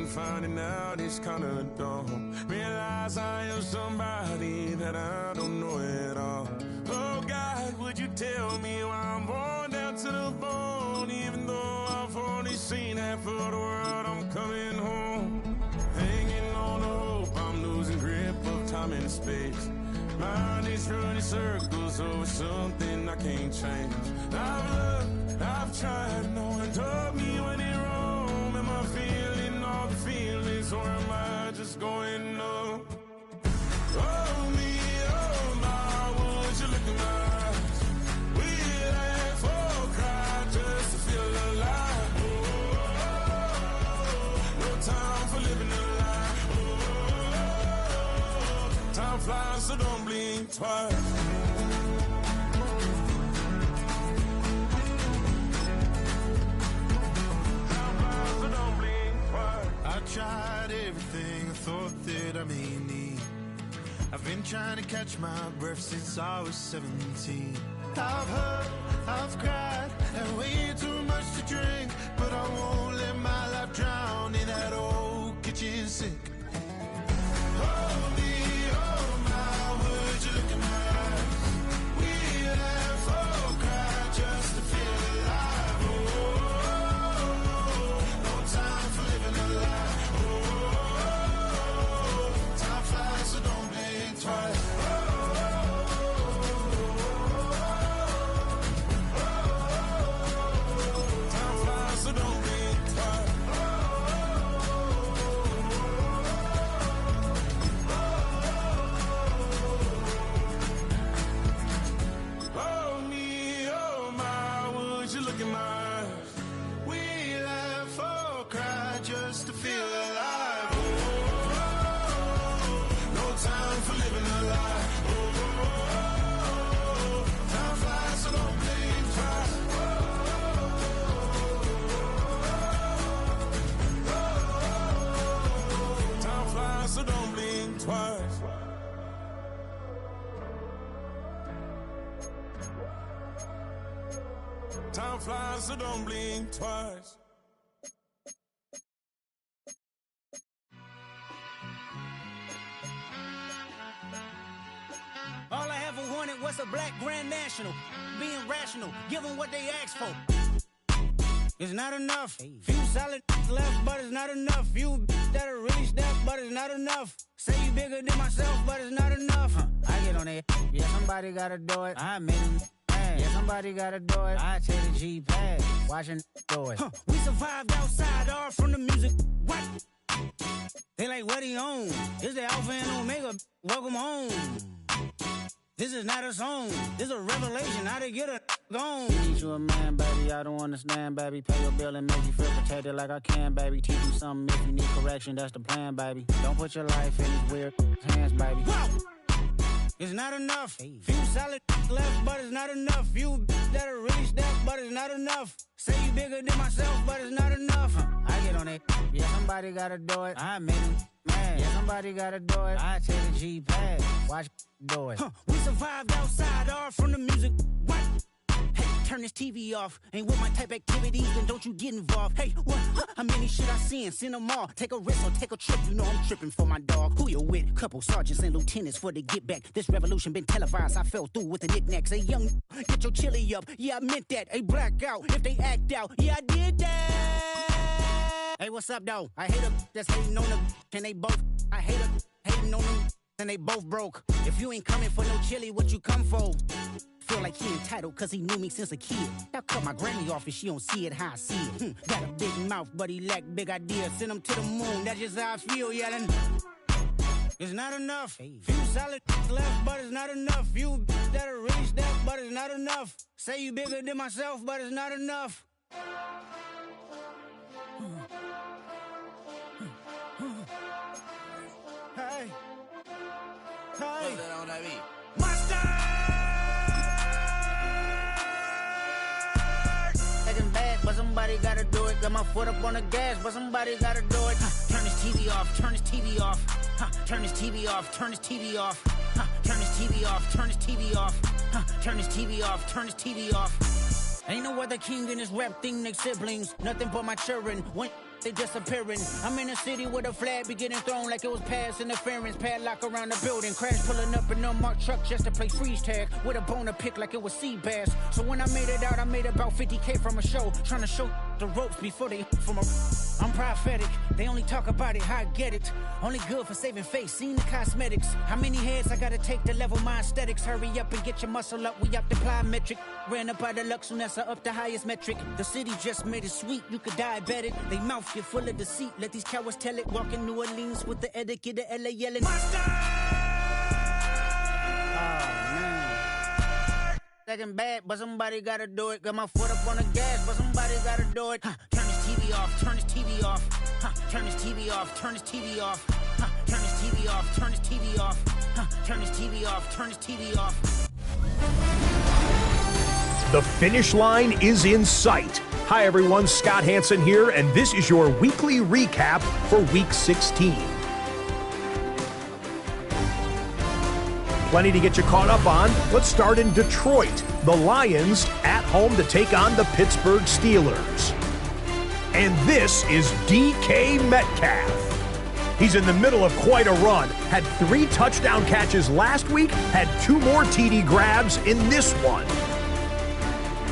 finding out it's kinda dumb. Realize I am somebody that I don't know at all. Oh God, would you tell me why I'm born down to the bone? Even though I've only seen half of the world, I'm coming home. Hanging on the hope, I'm losing grip of time and space. Mind is running circles over something I can't change. I've looked, I've tried, no one told me when it wrong. Am I feeling all the feelings, or am I just going numb? Oh me, oh my, would you look in my eyes? We laugh or cry just to feel alive. Oh, no time for living a lie. Oh, time flies, so don't blink twice. I tried everything I thought that I may need. I've been trying to catch my breath since I was 17. I've hurt, I've cried, and way too much to drink, but I won't let my life drown in that old kitchen sink. Oh me, oh my, would you look in my eyes? We laugh or cry just to feel alive. Oh, no time for living a lie. Time flies, so don't blink twice. Time flies, so don't blink twice. Oh me, oh my, would you look in my eyes? We laugh or cry just to feel alive. No time for living a lie. Time flies, so don't blink twice. Time flies, so don't blink twice. Time flies, so don't blink twice. All I ever wanted was a black grand national. Being rational, give them what they ask for. It's not enough. Few solid left, but it's not enough. Few that'll really step, but it's not enough. Say you bigger than myself, but it's not enough. I get on it. Yeah, somebody gotta do it. I made him. Yeah, somebody gotta do it. I take the G-pad, watching do it. We survived outside, all from the music. What? They like, what he on? This the Alpha and Omega. Welcome home. This is not a song. This is a revelation. How to get a gone. Teach you a man, baby. I don't understand, baby. Pay your bill and make you feel protected like I can, baby. Teach you something if you need correction. That's the plan, baby. Don't put your life in these weird hands, baby. Whoa! It's not enough. Few solid left, but it's not enough. Few that'll really step, but it's not enough. Say you bigger than myself, but it's not enough. I get on it. Yeah, somebody gotta do it. I made him mad. Yeah, somebody gotta do it. I take the G-pad, watch do it. We survived outside, all from the music. What? Hey, turn this TV off. Ain't with my type activities, then don't you get involved. Hey, what? How many shit I seen? Send them all. Take a risk or take a trip. You know I'm tripping for my dog. Who you with? Couple sergeants and lieutenants for the get back. This revolution been televised. I fell through with the knickknacks. Hey, young, get your chili up. Yeah, I meant that. Hey, black out if they act out. Yeah, I did that. Hey, what's up, though? I hate a that's hating on the and they both. I hate a hating on them and they both broke. If you ain't coming for no chili, what you come for? Feel like he entitled cause he knew me since a kid. I cut my granny off and she don't see it how I see it. Got a big mouth but he lack big ideas. Send him to the moon, that's just how I feel yelling. It's not enough. Few solid left but it's not enough. Few that'll really step but it's not enough. Say you bigger than myself but it's not enough. Hey. Hey. But somebody gotta do it. Got my foot up on the gas, but somebody gotta do it. Turn this TV off, turn this TV off. Turn this TV off, turn this TV off. Turn this TV off, turn this TV off. Turn this TV off, turn this TV off. Ain't no other king in this rap thing, they siblings. Nothing but my children. One they disappearing. I'm in a city with a flag be getting thrown like it was pass interference. Padlock around the building, crash pulling up in an unmarked truck just to play freeze tag with a boner pick like it was sea bass. So when I made it out, I made about 50K from a show, trying to show the ropes before they from a. I'm prophetic. They only talk about it, how I get it. Only good for saving face, seen the cosmetics. How many heads I gotta take to level my aesthetics? Hurry up and get your muscle up, we up the plyometric. Ran up out of luck, soon as I up the highest metric. The city just made it sweet, you could diabetic. They mouth get full of deceit, let these cowards tell it. Walk in New Orleans with the etiquette of LA yelling. Second bad, but somebody gotta do it. Got my foot up on the gas, but somebody gotta do it. Turn this TV off, turn this TV off. Turn this TV off, turn this TV off. Turn this TV off, turn this TV off. Turn this TV off, turn this TV off. The finish line is in sight. Hi everyone, Scott Hansen here, and this is your weekly recap for Week 16. Plenty to get you caught up on. Let's start in Detroit. The Lions at home to take on the Pittsburgh Steelers. And this is DK Metcalf. He's in the middle of quite a run. Had 3 touchdown catches last week, had 2 more TD grabs in this one.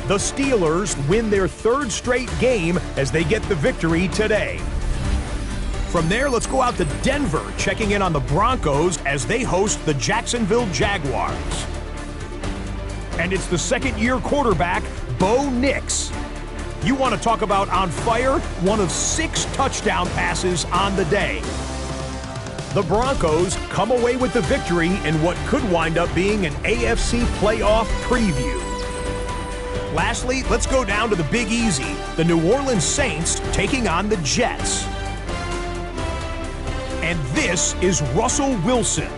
The Steelers win their 3rd straight game as they get the victory today. From there, let's go out to Denver, checking in on the Broncos as they host the Jacksonville Jaguars. And it's the second-year quarterback, Bo Nix. You want to talk about on fire? 1 of 6 touchdown passes on the day. The Broncos come away with the victory in what could wind up being an AFC playoff preview. Lastly, let's go down to the Big Easy, the New Orleans Saints taking on the Jets. And this is Russell Wilson.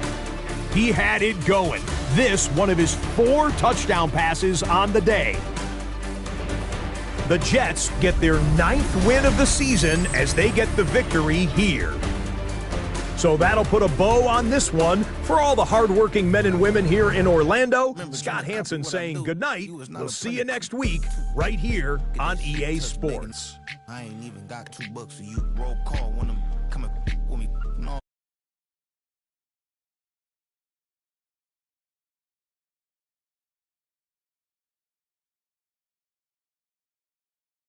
He had it going. This, one of his 4 touchdown passes on the day. The Jets get their 9th win of the season as they get the victory here. So that'll put a bow on this one. For all the hardworking men and women here in Orlando, Scott Hansen saying goodnight. We'll see you next week right here on EA Sports. I ain't even got $2 for you. Roll call when I'm coming with me.